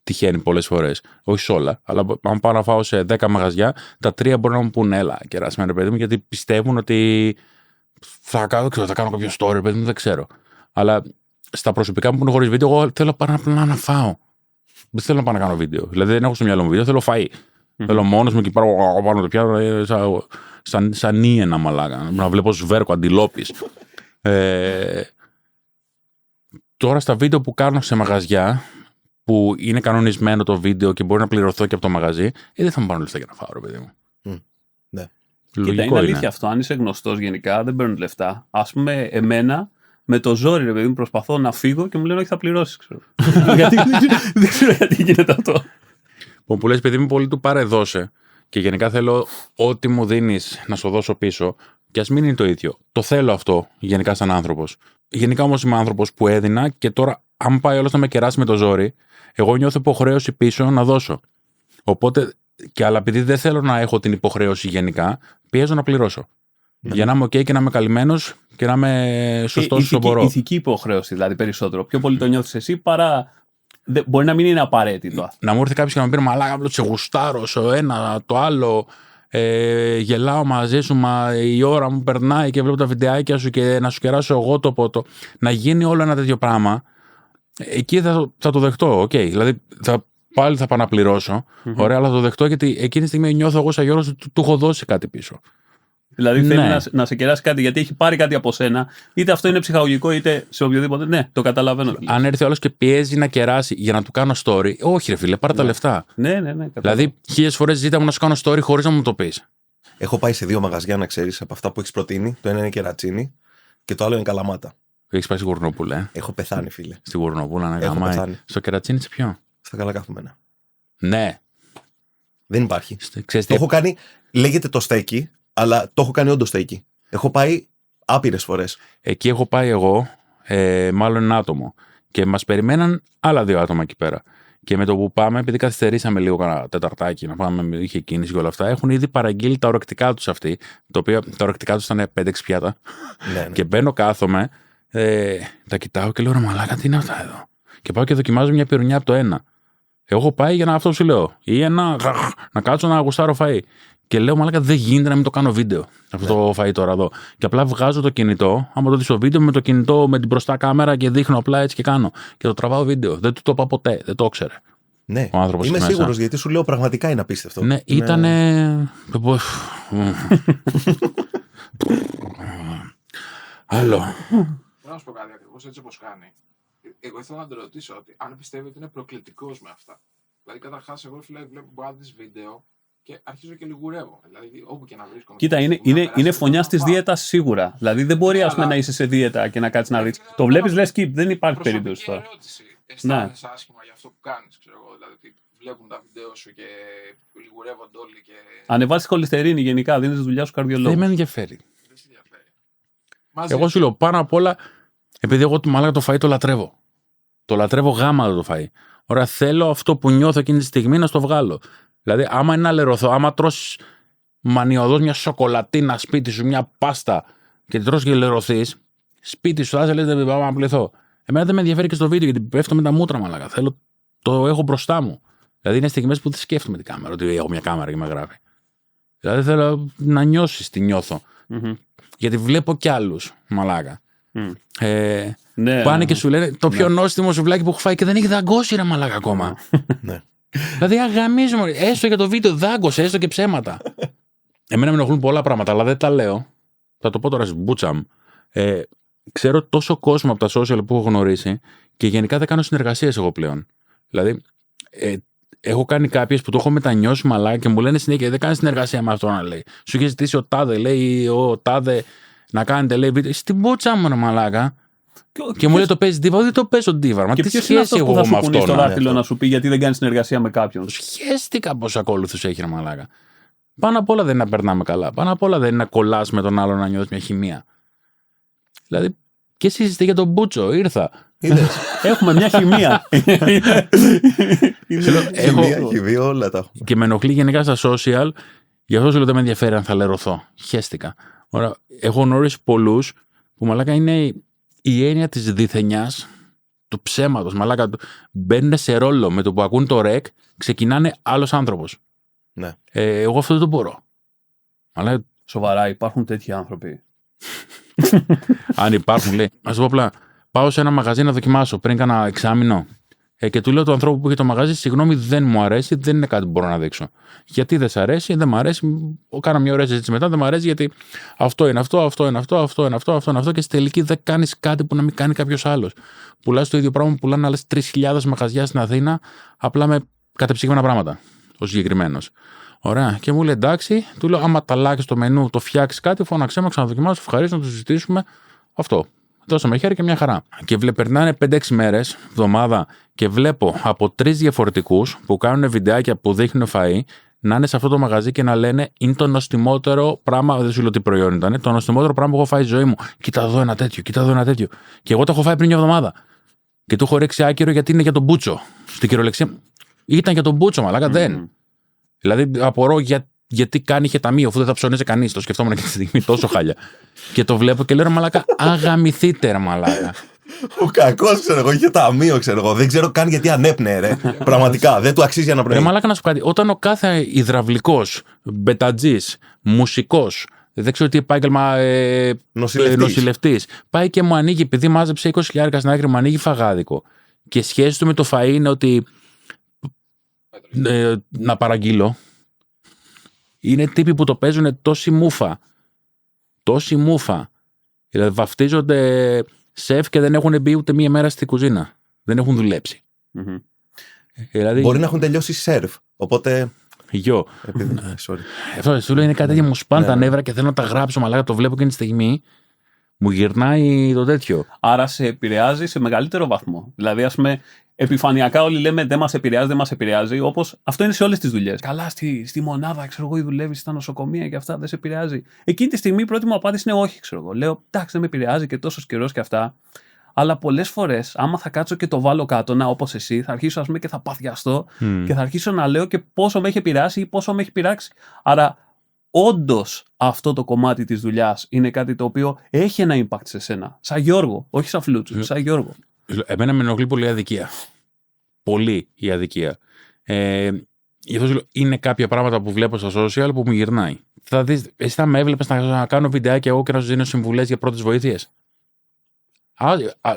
Τυχαίνει πολλές φορές. Όχι σε όλα. Αλλά αν πάω να φάω σε 10 μαγαζιά, τα 3 μπορεί να μου πούνε έλα, κεράσουμε, ρε παιδί μου, γιατί πιστεύουν ότι θα κάνω κάποιο story, παιδί μου, δεν ξέρω. Αλλά στα προσωπικά μου που είναι χωρίς βίντεο, εγώ θέλω απλά να φάω. Δεν θέλω να πάω να κάνω βίντεο. Δηλαδή δεν έχω στο μυαλό μου βίντεο, θέλω φαΐ. Θέλω μόνος μου και πάνω το πιάνω σαν ήενα μαλάκα. Να βλέπω σβέρκο, αντιλόπης. Τώρα στα βίντεο που κάνω σε μαγαζιά, που είναι κανονισμένο το βίντεο και μπορεί να πληρωθώ και από το μαγαζί, δεν θα μου πάρουν λεφτά για να φάω, ρε παιδί μου. Ναι. Κοίτα, είναι αλήθεια αυτό. Αν είσαι γνωστός γενικά, δεν παίρνουν λεφτά. Ας πούμε, εμένα με το ζόρι, ρε παιδί μου, προσπαθώ να φύγω και μου λένε όχι, θα πληρώσεις. Γιατί δεν ξέρω γιατί γίνεται αυτό. Που λες, παιδί μου, πολύ του πάρε δώσε. Και γενικά θέλω ό,τι μου δίνεις να σου δώσω πίσω. Και ας μην είναι το ίδιο. Το θέλω αυτό γενικά σαν άνθρωπος. Γενικά όμως είμαι άνθρωπος που έδινα και τώρα, αν πάει όλος να με κεράσει με το ζόρι, εγώ νιώθω υποχρέωση πίσω να δώσω. Οπότε, αλλά επειδή δεν θέλω να έχω την υποχρέωση γενικά, πιέζω να πληρώσω. Για να είμαι OK και να είμαι καλυμμένος και να είμαι σωστός όσο μπορώ. Ηθική υποχρέωση δηλαδή περισσότερο. Πιο πολύ το νιώθεις εσύ παρά. Μπορεί να μην είναι απαραίτητο. Να μου έρθει κάποιος και να μου πει μαλάκα, σε γουστάρω, στο ένα, το άλλο. Γελάω μαζί σου, μα η ώρα μου περνάει και βλέπω τα βιντεάκια σου και να σου κεράσω εγώ το ποτό. Να γίνει όλο ένα τέτοιο πράγμα, εκεί θα το δεχτώ. Okay. Δηλαδή πάλι θα πάω να πληρώσω. Ωραία, αλλά θα το δεχτώ γιατί εκείνη τη στιγμή νιώθω εγώ σαν Γιώργος ότι του έχω δώσει κάτι πίσω. Δηλαδή Ναι. θέλει να σε κεράσει κάτι γιατί έχει πάρει κάτι από σένα, είτε αυτό είναι ψυχαγωγικό είτε σε οποιοδήποτε. Ναι, το καταλαβαίνω. Αν έρθει όλος και πιέζει να κεράσει για να του κάνω story, όχι ρε φίλε, πάρε τα λεφτά. Ναι. Δηλαδή, 1000 φορές ζήτα μου να σου κάνω story χωρίς να μου το πεις. Έχω πάει σε 2 μαγαζιά, να ξέρεις, από αυτά που έχεις προτείνει. Το ένα είναι κερατσίνι και το άλλο είναι καλαμάτα. Έχεις πάει στη Γουρνοπούλα, Έχω πεθάνει, φίλε. Στη Γουρνοπούλα να Έχω γαμάει. πεθάνει. Στο κερατσίνι σε ποιο? Στα καλά καθούμενα. Ναι. Δεν υπάρχει. Ξέρεις Το τι, έχω κάνει, λέγεται το στέκι, αλλά το έχω κάνει όντως στέκι. Έχω πάει άπειρες φορές. εκεί έχω πάει εγώ, μάλλον ένα άτομο. Και μας περιμέναν άλλα 2 άτομα εκεί πέρα. Και με το που πάμε, επειδή καθυστερήσαμε λίγο κανένα τεταρτάκι να πάμε, είχε κίνηση και όλα αυτά, έχουν ήδη παραγγείλει τα ορεκτικά τους αυτοί. Τα οποία τα ορεκτικά τους ήταν 5-6 πιάτα. Ναι. Και μπαίνω, κάθομαι, τα κοιτάω και λέω ρε μαλάκα, τι είναι αυτά εδώ. Και πάω και δοκιμάζω μια πυρουνιά από το ένα. Εγώ έχω πάει για να αυτό σου λέω. Ή να κάτσω να γουστάρω φαΐ. Και λέω μαλάκα, δεν γίνεται να μην το κάνω βίντεο. Αυτό το φαΐ τώρα εδώ. Και απλά βγάζω το κινητό, άμα το δεις στο βίντεο με το κινητό με την μπροστά κάμερα και δείχνω απλά έτσι και κάνω. Και το τραβάω βίντεο. Δεν του το είπα ποτέ, δεν το ήξερε. Ναι. Ο άνθρωπος Είμαι εκεί μέσα. σίγουρος γιατί σου λέω πραγματικά είναι απίστευτο. Ναι, ήτανε. Άλλο. Θέλω να σου πω κάτι ακριβώς έτσι όπως κάνει. Εγώ ήθελα να τον ρωτήσω ότι αν πιστεύει ότι είναι προκλητικός με αυτά. Δηλαδή, καταρχάς, εγώ φίλε βλέπω μπάδες βίντεο και αρχίζω και λιγουρεύω. Δηλαδή, όπου και να βρίσκομαι. Κοίτα, είναι φωνιά τη δίαιτα σίγουρα. Δηλαδή δεν μπορεί ας πούμε, να είσαι σε δίαιτα και να κάτσει να ρίξει. Το βλέπει, λε skip, δεν υπάρχει περίπτωση τώρα. Ερώτηση. Αισθάνεσαι άσχημα για αυτό που κάνεις, ξέρω εγώ. Δηλαδή, ότι βλέπουν τα βίντεο σου και λιγουρεύονται όλοι και. Ανεβάσει χολυστερίνη γενικά, δίνει δουλειά στου Δεν καρδιολόγου. με ενδιαφέρει. Δεν σε ενδιαφέρει. Εγώ σου λέω πάνω απ' όλα, επειδή εγώ του μαλάκα το φαΐ το λατρεύω. Το λατρεύω γάμα το φαΐ. Ωραία, θέλω αυτό που νιώθω εκείνη τη στιγμή να στο βγάλω. Δηλαδή, άμα είναι να λερωθώ, άμα τρως μανιωδώς μια σοκολατίνα σπίτι σου, μια πάστα και την τρως και λερωθείς, σπίτι σου θα λες δεν πάω να πληθώ. Εμένα δεν με ενδιαφέρει και στο βίντεο γιατί πέφτω με τα μούτρα μαλάκα. Θέλω, το έχω μπροστά μου. Δηλαδή, είναι στιγμές που δεν σκέφτομαι την κάμερα, ότι έχω μια κάμερα και με γράφει. Δηλαδή, θέλω να νιώσεις τι νιώθω. Γιατί βλέπω κι άλλους μαλάκα. Ναι, πάνε και σου λένε το πιο νόστιμο σουβλάκι που έχω φάει και δεν έχει δαγκώσει ρε μαλάκα ακόμα. Ναι. Δηλαδή αγαμίζομαι, έστω για το βίντεο δάγκωσε, έστω και ψέματα. Εμένα με ενοχλούν πολλά πράγματα, αλλά δεν τα λέω. Θα το πω τώρα μπούτσαμ. Ξέρω τόσο κόσμο από τα social που έχω γνωρίσει και γενικά δεν κάνω συνεργασίες εγώ πλέον. Δηλαδή, έχω κάνει κάποιες που το έχω μετανιώσει μαλάκα και μου λένε συνέχεια δεν κάνει συνεργασία με αυτό να λέει. Σου είχε ζητήσει ο Τάδε, λέει, ο Τάδε να κάνετε, λέει, βίντεο. Στην μπούτσα μου, ρε μαλάκα. Και μου λέει το παίζει ντίβα, δεν το παίζω ντίβα. Μα και τι ποιος είναι σχέση αυτός εγώ που θα με σου πούνει αυτό. στο δάχτυλο να σου πει γιατί δεν κάνει συνεργασία με κάποιον. Σχέστηκα πόσους ακόλουθους έχει, ρε μαλάκα. Πάνω απ' όλα δεν είναι να περνάμε καλά. Πάνω απ' όλα δεν είναι να κολλάς με τον άλλο να νιώθεις μια χημεία. Δηλαδή, και εσείς είστε για τον Μπούτσο, ήρθα. Έχουμε μια χημεία. Χημεία, όλα τα έχουμε. Και με ενοχλεί γενικά στα social, γι' αυτό σου λέω δεν με ενδιαφέρει αν θα λερωθώ. Χαίστηκα. Ωραία, έχω γνωρίσει πολλούς που μαλάκα είναι η έννοια της διθενιάς, του ψέματος. Μαλάκα μπαίνουν σε ρόλο με το που ακούν το ρεκ, ξεκινάνε άλλος άνθρωπος. Ναι. Εγώ αυτό δεν το μπορώ. Αλλά Σοβαρά, υπάρχουν τέτοιοι άνθρωποι. αν υπάρχουν, λέει. Α το πω απλά. Πάω σε ένα μαγαζί να δοκιμάσω πριν κάνα εξάμηνο. Και του λέω του ανθρώπου που είχε το μαγαζί, συγγνώμη, δεν μου αρέσει, δεν είναι κάτι που μπορώ να δείξω. Γιατί δεν σ' αρέσει, δεν μου αρέσει. Κάνα μια ωραία συζήτηση μετά, δεν μου αρέσει γιατί αυτό είναι αυτό, αυτό είναι αυτό, αυτό είναι αυτό, αυτό είναι αυτό. Και στη τελική δεν κάνει κάτι που να μην κάνει κάποιο άλλο. Πουλάς το ίδιο πράγμα που πουλάνε άλλες 3.000 μαγαζιά στην Αθήνα, απλά με κατεψυγμένα πράγματα. Ο συγκεκριμένος. Ωραία. Και μου λέει εντάξει, του λέω άμα τα αλλάξει το μενού, το φτιάξει κάτι, φώναξέ με, ξαναδοκιμάσω, ευχαρίστω να το συζητήσουμε. Αυτό. Δώσαμε χέρι και μια χαρά. Και περνάνε 5-6 μέρες, εβδομάδα, και βλέπω από 3 διαφορετικούς που κάνουν βιντεάκια που δείχνουν φαΐ να είναι σε αυτό το μαγαζί και να λένε είναι το νοστιμότερο πράγμα. Δεν σου λέω τι προϊόν ήταν, το νοστιμότερο πράγμα που έχω φάει στη ζωή μου. Κοίτα εδώ ένα τέτοιο, κοίτα εδώ ένα τέτοιο. Και εγώ το έχω φάει πριν μια εβδομάδα. Και του έχω ρίξει άκυρο γιατί είναι για τον Μπούτσο. Στην κυριολεξία. Ήταν για τον Μπούτσο, μαλάκα δεν. Δηλαδή απορώ γιατί είχε ταμείο, αφού δεν θα ψωνίζει κανείς. Το σκεφτόμουν και τη στιγμή τόσο χάλια. Και το βλέπω και λέω ρε μαλάκα, αγαμηθείτε ρε μαλάκα. Ο κακός, ξέρω εγώ, είχε ταμείο, ξέρω εγώ. Δεν ξέρω καν γιατί ανέπνεε, ρε. Πραγματικά, δεν του αξίζει ένα Ρε πρωί. μαλάκα, να σου πω κάτι. Όταν ο κάθε υδραυλικός, μπετατζής, μουσικός, δεν ξέρω τι επάγγελμα, νοσηλευτής, πάει και μου ανοίγει, επειδή μάζεψε 20.000 στην άκρη, μου ανοίγει φαγάδικο. Και σχέση του με το φαΐ είναι ότι να παραγγείλω. Είναι τύποι που το παίζουν τόση μούφα. Τόση μούφα. Δηλαδή βαφτίζονται σεφ και δεν έχουν μπει ούτε μία μέρα στη κουζίνα. Δεν έχουν δουλέψει. Δηλαδή, μπορεί να έχουν τελειώσει σερβ. Οπότε. Γιο. Sorry. Αυτό σου λέω είναι κάτι τέτοιο, μου σπάνε τα νεύρα και θέλω να τα γράψω, μαλάκα το βλέπω και τη στιγμή. Μου γυρνάει το τέτοιο. Άρα σε επηρεάζει σε μεγαλύτερο βαθμό. Δηλαδή, ας πούμε, επιφανειακά όλοι λέμε δεν μας επηρεάζει, δεν μας επηρεάζει. Όπως αυτό είναι σε όλες τις δουλειές. Καλά, στη μονάδα, ξέρω εγώ, ή δουλεύεις στα νοσοκομεία και αυτά, δεν σε επηρεάζει. Εκείνη τη στιγμή η πρώτη μου απάντηση είναι όχι, ξέρω εγώ. Λέω, εντάξει, δεν με επηρεάζει και τόσο καιρό και αυτά. Αλλά πολλές φορές, άμα θα κάτσω και το βάλω κάτω, να όπως εσύ, θα αρχίσω ας πούμε, και θα παθιαστώ και θα αρχίσω να λέω και πόσο με έχει επηρεάσει ή πόσο με έχει πειράξει. Άρα, όντως αυτό το κομμάτι της δουλειάς είναι κάτι το οποίο έχει ένα impact σε σένα. Σαν Γιώργο, όχι σαν Φλούτσου, σαν Γιώργο. Εμένα με ενοχλεί πολύ η αδικία. Πολύ η αδικία. Γι' αυτό είναι κάποια πράγματα που βλέπω στα social που μου γυρνάει. Θα δεις, εσύ θα με έβλεπες να κάνω βιντεάκια εγώ και να σου δίνω συμβουλές για πρώτες βοήθειες.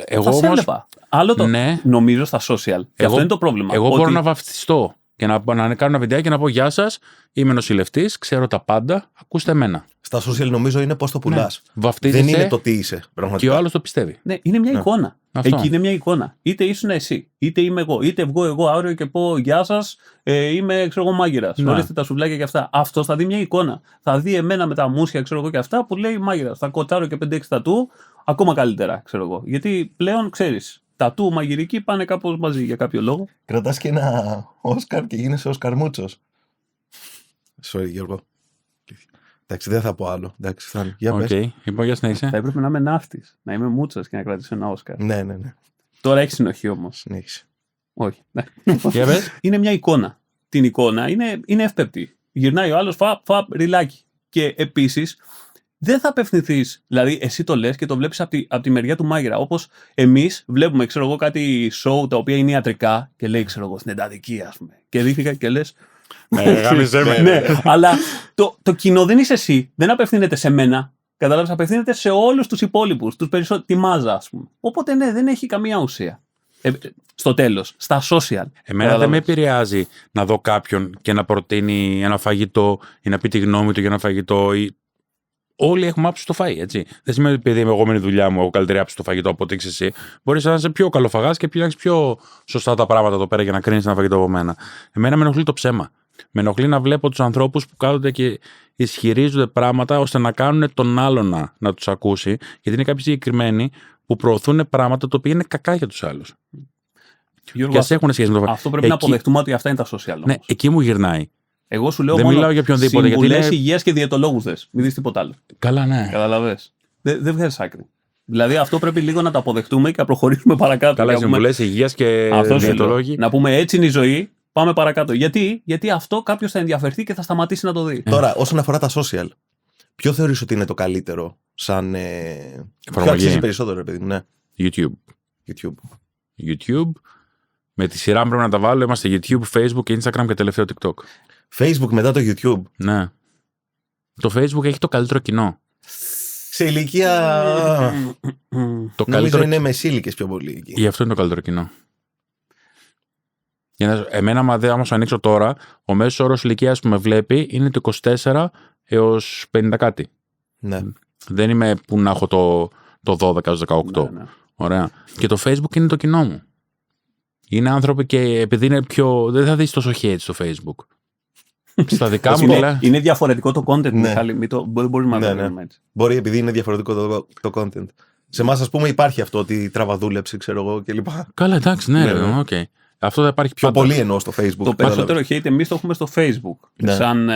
Εγώ όμως, έβλεπα. Άλλο το νομίζω στα social. Και αυτό είναι το πρόβλημα. Εγώ μπορώ να βαφτιστώ και να κάνω ένα βιντεάκι και να πω γεια σας, είμαι νοσηλευτής, ξέρω τα πάντα, ακούστε εμένα. Στα social νομίζω είναι πώς το πουλάς. Ναι. Δεν είναι το τι είσαι. Πραγματικά. Και ο άλλος το πιστεύει. Ναι, είναι μια εικόνα. Αυτό. Εκεί είναι μια εικόνα. Είτε ήσουν εσύ, είτε είμαι εγώ, είτε βγω εγώ αύριο και πω γεια σας, είμαι ξέρω εγώ μάγειρας. Ορίστε τα σουβλάκια και αυτά. Αυτό θα δει μια εικόνα. Θα δει εμένα με τα μουσια ξέρω εγώ και αυτά που λέει μάγειρας. Θα κοτάρω και 5-6 τατού, ακόμα καλύτερα ξέρω εγώ. Γιατί πλέον ξέρεις. Τατού μαγειρική πάνε κάπως μαζί για κάποιο λόγο. Κρατάς και ένα Όσκαρ και γίνεσαι ο Σκαρμούτσος. Sorry, Γιώργο. Εντάξει, δεν θα πω άλλο. Εντάξει, φτάνει. Για Οκ. πες. Λοιπόν, για συνέχισε. Θα έπρεπε να είμαι ναύτης, να είμαι μούτσας και να κρατήσω ένα Όσκαρ. Ναι. Τώρα έχει συνοχή όμως. Συνέχισε. Όχι. Για πες. Είναι μια εικόνα. Την εικόνα είναι εύπεπτη. Γυρνάει ο άλλος, φαπ, ριλάκι. Και επίσης δεν θα απευθυνθείς, δηλαδή εσύ το λες και το βλέπεις από τη μεριά του μάγειρα. Όπως εμείς βλέπουμε, ξέρω εγώ, κάτι show τα οποία είναι ιατρικά και λέει, ξέρω εγώ, στην εντατική, ας πούμε. Και δείχνει και λες. Ναι, αλλά το κοινό δεν είσαι εσύ, δεν απευθύνεται σε μένα. Κατάλαβες, απευθύνεται σε όλους τους υπόλοιπους, τη μάζα, ας πούμε. Οπότε ναι, δεν έχει καμία ουσία. Στο τέλος, στα social. Εμένα δεν με επηρεάζει να δω κάποιον και να προτείνει ένα φαγητό ή να πει τη γνώμη του για ένα φαγητό. Όλοι έχουμε άψει στο φαΐ, έτσι. Δεν σημαίνει ότι επειδή εγώ με τη δουλειά μου έχω καλύτερη άψη στο φαγητό από ότι έχεις εσύ. Μπορείς να είσαι πιο καλοφαγάς και να έχεις πιο σωστά τα πράγματα εδώ πέρα για να κρίνεις ένα φαγητό από μένα. Εμένα με ενοχλεί το ψέμα. Με ενοχλεί να βλέπω τους ανθρώπους που κάθονται και ισχυρίζονται πράγματα ώστε να κάνουν τον άλλον να τους ακούσει. Γιατί είναι κάποιοι συγκεκριμένοι που προωθούν πράγματα τα οποία είναι κακά για τους άλλους. Γιώργο, και ας έχουν σχέση με το αυτό πρέπει να αποδεχτούμε ότι αυτά είναι τα social. Όμως. Ναι, εκεί μου γυρνάει. Εγώ σου λέω δεν μόνο μιλάω για οποιονδήποτε. συμβουλές υγείας και διαιτολόγους δες. Μην δεις τίποτα άλλο. Καλά, ναι. Καταλαβες. Δεν βγαίνεις άκρη. Δηλαδή αυτό πρέπει λίγο να το αποδεχτούμε και να προχωρήσουμε παρακάτω. Καλά, συμβουλές υγείας και διαιτολόγοι. Να πούμε έτσι είναι η ζωή, πάμε παρακάτω. Γιατί αυτό κάποιος θα ενδιαφερθεί και θα σταματήσει να το δει. Τώρα, όσον αφορά τα social, ποιο θεωρείς ότι είναι το καλύτερο σαν. Ποιο αξίζει περισσότερο, παιδί μου, ναι. YouTube. Με τη σειρά πρέπει να τα βάλω. Είμαστε YouTube, Facebook, Instagram και τελευταίο TikTok. Facebook μετά το YouTube. Ναι. Το Facebook έχει το καλύτερο κοινό. Σε ηλικία. Το Νομίζω καλύτερο... είναι μεσήλικες πιο πολύ εκεί. Γι' αυτό είναι το καλύτερο κοινό. Εμένα, άμα σου ανοίξω τώρα, ο μέσος όρος ηλικίας που με βλέπει είναι το 24 έως 50 κάτι. Ναι. Δεν είμαι που να έχω το 12 έως 18. Ναι. Ωραία. Και το Facebook είναι το κοινό μου. Είναι άνθρωποι και επειδή είναι πιο. Δεν θα δεις τόσο hate στο Facebook. Στα δικά μου μιλά. Είναι διαφορετικό το content, Ναι. Μιχάλη. Μπορεί να το Ναι. έτσι. Μπορεί επειδή είναι διαφορετικό το content. Σε εμάς, ας πούμε, υπάρχει αυτό ότι τραβαδούλεψη, ξέρω εγώ κλπ. Καλά, εντάξει, ναι, Ναι. okay. Αυτό θα υπάρχει Πιο πάντα. πολύ εννοώ στο Facebook. Το περισσότερο hate εμείς το έχουμε στο Facebook. Ναι. Σαν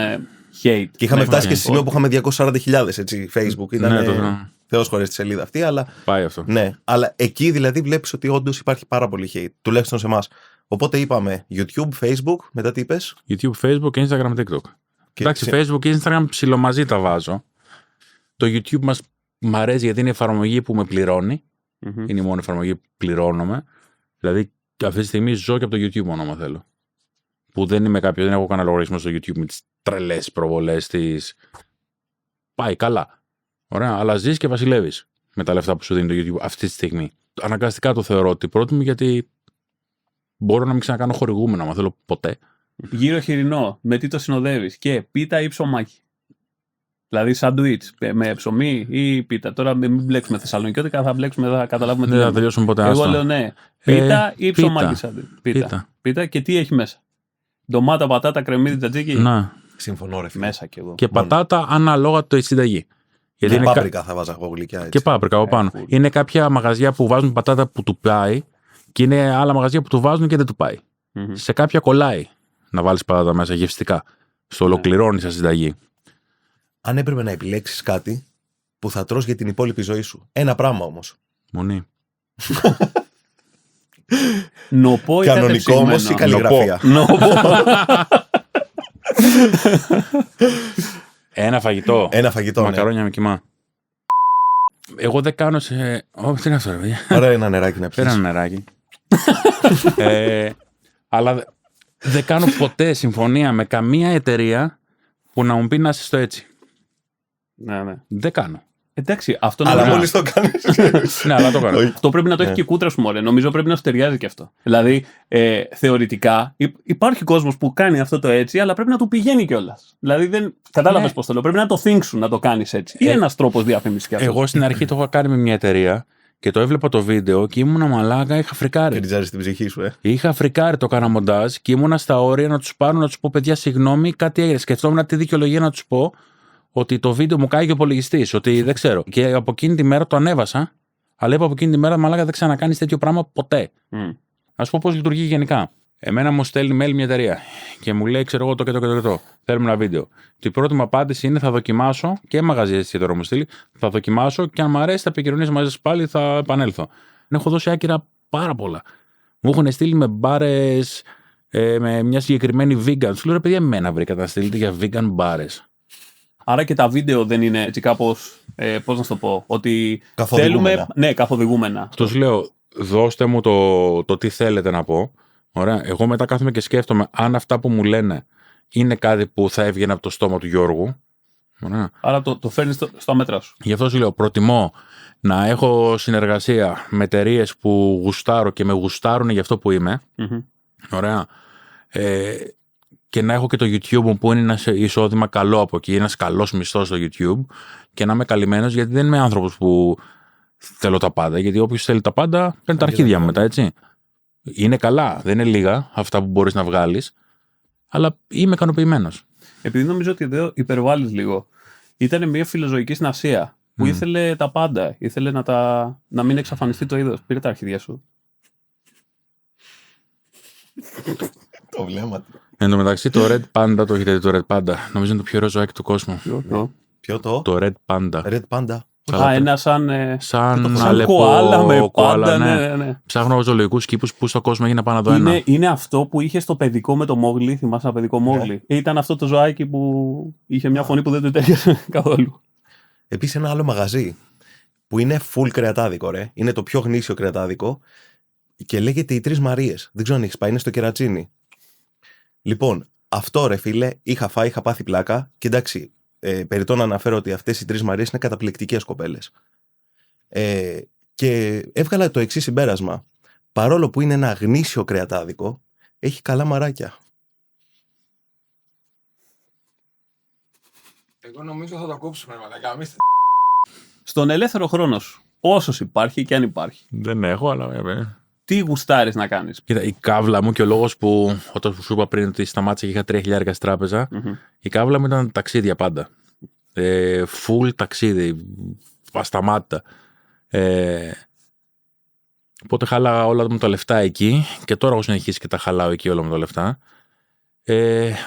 hate. Και είχαμε Ναι, φτάσει και ναι. σε σημείο που είχαμε 240.000 έτσι, Facebook. Ήταν Ναι, Θεός χωρίς τη σελίδα αυτή, αλλά. Πάει αυτό. Ναι, αλλά εκεί δηλαδή βλέπεις ότι όντως υπάρχει πάρα πολύ hate, τουλάχιστον σε εμάς. Οπότε είπαμε YouTube, Facebook, μετά τι είπες? YouTube, Facebook, Instagram, TikTok. Εντάξει, Facebook και Instagram ψιλομαζί τα βάζω. Το YouTube μ' αρέσει γιατί είναι εφαρμογή που με πληρώνει. Μμμ. Είναι η μόνη εφαρμογή που πληρώνομαι. Δηλαδή, αυτή τη στιγμή ζω και από το YouTube μόνο, άμα θέλω. Που δεν είμαι κάποιο, δεν έχω κανένα λογαριασμό στο YouTube με τις τρελές προβολές της. Πάει καλά. Ωραία, αλλά ζεις και βασιλεύεις με τα λεφτά που σου δίνει το YouTube αυτή τη στιγμή. Αναγκαστικά το θεωρώ ότι πρότιμο γιατί μπορώ να μην ξανακάνω χορηγούμενο, άμα θέλω ποτέ. Γύρο χοιρινό. Με τι το συνοδεύεις? Και πίτα ή ψωμάκι. Δηλαδή σαντουίτς με ψωμί ή πίτα. Τώρα μην μπλέξουμε Θεσσαλονικιώτικα, θα μπλέξουμε, θα καταλάβουμε τι Δεν θα λέμε. τελειώσουμε ποτέ. Εγώ άστο. λέω ναι. Πίτα ή πίτα. ψωμάκι σαντουίτς? Πίτα. Και τι έχει μέσα? Ντομάτα, πατάτα, κρεμμύδι, τζατζίκι. Να. Συμφωνώ, ρε φίλε. Μέσα κι εγώ. Και πατάτα ανάλογα το συνταγή. Γιατί Και είναι πάπρικα θα βάζα εγώ γλυκιά έτσι. Και πάπρικα από πάνω. cool. Είναι κάποια μαγαζιά που βάζουν πατάτα που του πάει και είναι άλλα μαγαζιά που του βάζουν και δεν του πάει. Μμμ. Σε κάποια κολλάει να βάλεις πατάτα μέσα γευστικά. Στο ολοκληρώνει σαν συνταγή. Αν έπρεπε να επιλέξεις κάτι που θα τρως για την υπόλοιπη ζωή σου. Ένα πράγμα όμως. Μονή. Νοπό ή Κανονικό όμως ή κατεψυγμένο? καλλιγραφία. Νοπό. Ένα φαγητό. Ένα φαγητό. Ναι. Μακαρόνια με κιμά. Εγώ δεν κάνω σε. Τι είναι αυτό, ρε παιδιά. Ωραία, ένα νεράκι να Πέρα πιεις. ένα νεράκι. Αλλά δεν κάνω ποτέ συμφωνία με καμία εταιρεία που να μου πει να είσαι στο έτσι. Ναι. Δεν κάνω. Εντάξει, αυτό Αλλά νομίζω- μόλις το κάνεις. Ναι, αλλά το κάνω. Όχι. Αυτό πρέπει να το έχει Ναι. και η κούτρα σου, μωρέ. Νομίζω πρέπει να σου ταιριάζει και αυτό. Δηλαδή, θεωρητικά υπάρχει κόσμος που κάνει αυτό το έτσι, αλλά πρέπει να του πηγαίνει κιόλα. Δηλαδή, κατάλαβες Ναι. πώς το λέω. Πρέπει να το think να το κάνεις έτσι. Είναι ένας τρόπος διαφήμισης κι αυτό. Εγώ στην αρχή το είχα κάνει με μια εταιρεία και το έβλεπα το βίντεο και ήμουνα μαλάκα, είχα φρικάρει. Και ριζάρεις την ψυχή σου, Είχα φρικάρει, το έκανα μοντάζ και ήμουνα στα όρια να του πάρω να του πω: παιδιά, συγγνώμη, κάτι έγινε. Σκεφτόμουν τη δικαιολογία να του πω ότι το βίντεο μου κάει και ο υπολογιστή, ότι δεν ξέρω. Και από εκείνη τη μέρα το ανέβασα, αλλά είπα από εκείνη τη μέρα, μαλάκα, δεν ξανακάνει τέτοιο πράγμα ποτέ. Μμ. Α πω πώ λειτουργεί γενικά. Εμένα μου στέλνει mail μια εταιρεία και μου λέει, ξέρω εγώ, το και το και το και το. Θέλουμε ένα βίντεο. Και η πρώτη μου απάντηση είναι: θα δοκιμάσω και μαγαζί εσύ τώρα μου στείλει. Θα δοκιμάσω και αν μου αρέσει, θα επικοινωνήσω μαζί σας πάλι, θα επανέλθω. Έχω δώσει άκυρα πάρα πολλά. Μου έχουν στείλει με μπάρες, με μια συγκεκριμένη vegan. Σου λέω: ρε παιδιά, εμένα βρήκατε να στείλετε για vegan μπάρες. Άρα και τα βίντεο δεν είναι έτσι κάπως, πώς να σου το πω, ότι Καθοδηγούμενα. θέλουμε. Ναι, καθοδηγούμενα. Τους λέω: δώστε μου το τι θέλετε να πω. Ωραία. Εγώ μετά κάθομαι και σκέφτομαι αν αυτά που μου λένε είναι κάτι που θα έβγαινε από το στόμα του Γιώργου. Ωραία. Άρα το φέρνεις στα μέτρα σου. Γι' αυτό σου λέω: προτιμώ να έχω συνεργασία με εταιρείες που γουστάρω και με γουστάρουν για αυτό που είμαι. Ωραία. Και να έχω και το YouTube μου που είναι ένα εισόδημα καλό από εκεί, ένας καλός μισθός στο YouTube και να είμαι καλυμμένος, γιατί δεν είμαι άνθρωπος που θέλω τα πάντα. Γιατί όποιος θέλει τα πάντα παίρνει τα αρχίδια μου μετά, έτσι. Είναι καλά, δεν είναι λίγα αυτά που μπορείς να βγάλεις, αλλά είμαι ικανοποιημένος. Επειδή νομίζω ότι εδώ υπερβάλλεις λίγο. Ήταν μια φιλοζωική στην Ασία που ήθελε τα πάντα. Ήθελε να μην εξαφανιστεί το είδος. Πήρε τα αρχίδια σου. Το βλέμμα. Εν τω μεταξύ, το Red Panda, το έχετε δει το Red Panda. Νομίζω είναι το πιο ωραίο ζωάκι του κόσμου. Ποιο το? Το Red Panda. Red Panda. Ένα σαν αλεπό κοάλα με κοάλα, πάντα. Ναι. Ψάχνω ζωολογικούς κήπους που στο κόσμο έγινε πάνω εδώ ένα. Είναι αυτό που είχε στο παιδικό με το Μόγλι. Θυμάσαι ένα παιδικό Μόγλι. Ήταν αυτό το ζωάκι που είχε μια φωνή που δεν του τέριασε καθόλου. Επίσης ένα άλλο μαγαζί που είναι full κρεατάδικο, ρε. Είναι το πιο γνήσιο κρεατάδικο και λέγεται οι Τρεις Μαρίες. Δεν ξέρω αν έχεις πάει, είναι στο Κερατσίνι. Λοιπόν, αυτό ρε φίλε, είχα φάει, είχα πάθει πλάκα και εντάξει, περιττό να αναφέρω ότι αυτές οι Τρεις Μαρίες είναι καταπληκτικές κοπέλες. Και έβγαλα το εξής συμπέρασμα. Παρόλο που είναι ένα γνήσιο κρεατάδικο, έχει καλά μαράκια. Εγώ νομίζω θα το κόψουμε, μαλάκα. Στον ελεύθερο χρόνο σου, όσος υπάρχει και αν υπάρχει, Δεν έχω, αλλά βέβαια. τι γουστάρεις να κάνεις? Κοίτα, η κάβλα μου και ο λόγος που όταν σου είπα πριν ότι σταμάτησα και είχα 3.000 στην τράπεζα, η κάβλα μου ήταν ταξίδια πάντα. Full ταξίδι, ασταμάτητα. Οπότε χάλαγα όλα μου τα λεφτά εκεί και τώρα έχω συνεχίσει και τα χαλάω εκεί όλα μου τα λεφτά.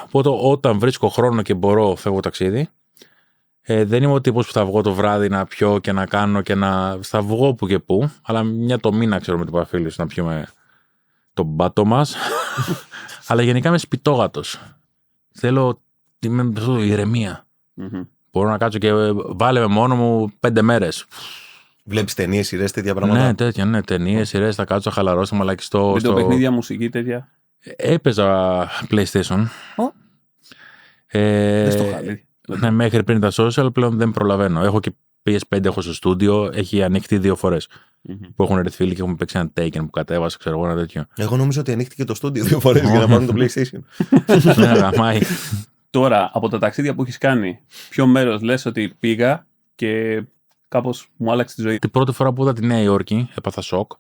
Οπότε όταν βρίσκω χρόνο και μπορώ, φεύγω ταξίδι. Δεν είμαι ο τύπος που θα βγω το βράδυ να πιω και να κάνω και να. Θα βγω που και που, αλλά μια το μήνα ξέρω με την παφίλη να πιούμε τον μπάτο μας. Αλλά γενικά είμαι σπιτόγατος. Θέλω ηρεμία. Μπορώ να κάτσω και βάλε με μόνο μου 5 μέρες. Βλέπεις ταινίες, σειρές, τέτοια πράγματα? Ναι, τέτοια, ναι. Ταινίες, σειρές, θα κάτσω, θα χαλαρώσω, θα μαλακιστώ. Βιντεοπαιχνίδια, μουσική, τέτοια. Έπαιζα PlayStation. Δεν στο χαλί. Ναι, μέχρι πριν τα social πλέον δεν προλαβαίνω. Έχω και PS5, έχω στο στούντιο, έχει ανοίχτει 2 φορές. Που έχουν έρθει φίλοι και έχουν παίξει ένα Taken που κατέβασα, ξέρω εγώ, ένα τέτοιο. Εγώ νόμιζα ότι ανοίχτηκε το στούντιο 2 φορές για να πάρουν το PlayStation. Ναι, γαμάει. Τώρα, από τα ταξίδια που έχεις κάνει, ποιο μέρος λες ότι πήγα και κάπως μου άλλαξε τη ζωή? Την πρώτη φορά που είδα τη Νέα Υόρκη, έπαθα σοκ.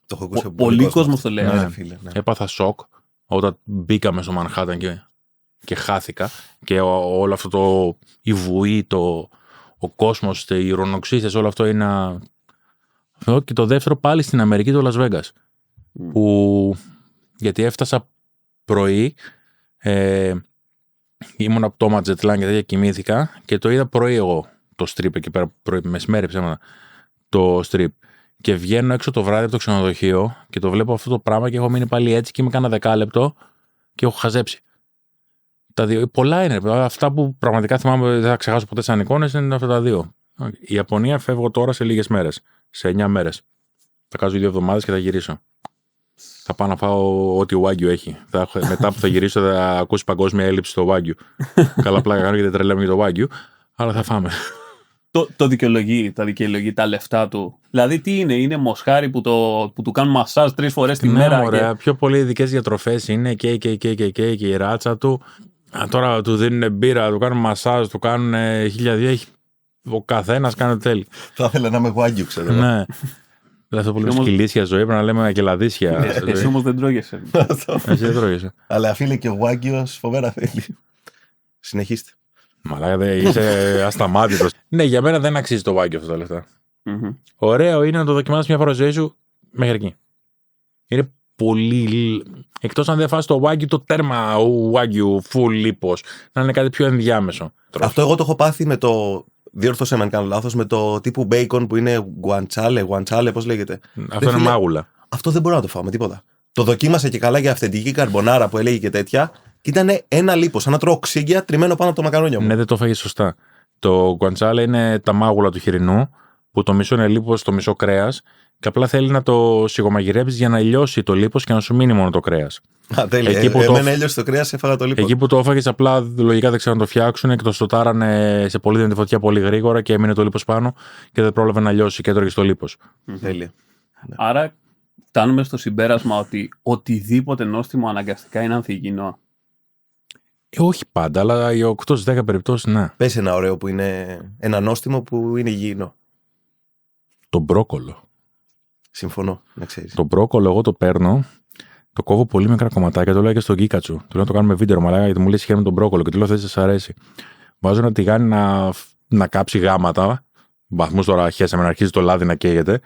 Το έχω ακούσει από Πολλοί κόσμος το λέει. Ναι, φίλε, ναι. Έπαθα σοκ όταν μπήκαμε στο Μανχάταν και χάθηκα. Και όλο αυτό η βουή, ο κόσμος, οι ουρανοξύστες, όλο αυτό είναι. Και το δεύτερο πάλι στην Αμερική, το Las Vegas. Που γιατί έφτασα πρωί, ήμουν από το jet lag και τέτοια, κοιμήθηκα και το είδα πρωί εγώ το strip εκεί πέρα, μεσημέρι ψέματα, το strip. Και βγαίνω έξω το βράδυ από το ξενοδοχείο και το βλέπω αυτό το πράγμα και έχω μείνει πάλι έτσι και είμαι κάνα 10 λεπτό και έχω χαζέψει. Τα δύο, πολλά είναι. Αυτά που πραγματικά θυμάμαι δεν θα ξεχάσω ποτέ σαν εικόνες είναι αυτά τα δύο. Η Ιαπωνία φεύγω τώρα σε λίγες μέρες. Σε 9 μέρες. Θα κάτσω 2 εβδομάδες και θα γυρίσω. Θα πάω να φάω ό,τι ο Wagyu έχει. Μετά που θα γυρίσω θα ακούσει παγκόσμια έλλειψη στο Wagyu. Καλά πλάκα κάνω γιατί τρελαίνω για το Wagyu, αλλά θα φάμε. Το δικαιολογεί, τα λεφτά του. Δηλαδή τι είναι μοσχάρι που του κάνουν μασάζ 3 φορές τη μέρα. Ωραία, πιο πολύ ειδικές διατροφές είναι και η ράτσα του. Τώρα του δίνουν μπύρα, του κάνουν μασάζ, του κάνουν 1002. Ο καθένας κάνει ό,τι θέλει. Θα ήθελα να είμαι Wagyu, ξέρω. Ναι. Αυτό που λέμε σκυλίσια ζωή, πρέπει να λέμε αγελαδίσια. Εσύ όμως δεν τρώγεσαι. Εσύ δεν τρώγεσαι. Αλλά φίλε και ο Wagyu φοβερά θέλει. Συνεχίστε. Μαλάκα, είσαι ασταμάτητος. Ναι, για μένα δεν αξίζει το Wagyu αυτά τα λεφτά. Ωραίο είναι να το δοκιμάσεις μια φορά στη ζωή σου μέχρι εκεί. Είναι πολύ. Εκτός αν δεν φας το wagyu το τέρμα wagyu full λίπος, να είναι κάτι πιο ενδιάμεσο. Αυτό εγώ το έχω πάθει με το. Διόρθωσε με αν κάνω λάθος, με το τύπου bacon που είναι guanciale, πώς λέγεται. Αυτό είναι μάγουλα. Αυτό δεν μπορώ να το φάω με τίποτα. Το δοκίμασα και καλά για αυθεντική καρμπονάρα που έλεγε και τέτοια. Και ήταν ένα λίπος, σαν να τρώω ξύγκια τριμμένο πάνω από το μακαρόνιο μου. Ναι, δεν το φάγεις σωστά. Το guanciale είναι τα μάγουλα του χοιρινού, που το μισό είναι λίπος, το μισό κρέας, και απλά θέλει να το σιγομαγειρέψεις για να λιώσει το λίπος και να σου μείνει μόνο το κρέας. Α, τέλεια. Εμένα έλειωσε το κρέας, έφαγα το λίπος. Εκεί που το έφαγες, απλά λογικά δεν ξέρουν να το φτιάξουν και το στοτάρανε σε πολύ δυνατή φωτιά πολύ γρήγορα και έμεινε το λίπος πάνω και δεν πρόλαβε να λιώσει και έτρωγε το λίπος. Τέλεια. Άρα φτάνουμε στο συμπέρασμα ότι οτιδήποτε νόστιμο αναγκαστικά είναι ανθυγιεινό. Όχι πάντα, αλλά οι 8-10 περιπτώσεις, ναι. Πες ένα ωραίο που είναι ένα νόστιμο που είναι υγιεινό. Το μπρόκολο. Συμφωνώ, να ξέρεις. Το μπρόκολο, εγώ το παίρνω, το κόβω πολύ μικρά κομματάκια, το λέω και στον Κίκατσου. Του λέω να το κάνουμε βίντεο, μαλάκα, γιατί μου λέει σχέδια με τον μπρόκολο και του λέω θες σας αρέσει. Βάζω ένα τηγάνι να κάψει γάματα. Βαθμούς τώρα χέσαμε να αρχίζει το λάδι να καίγεται.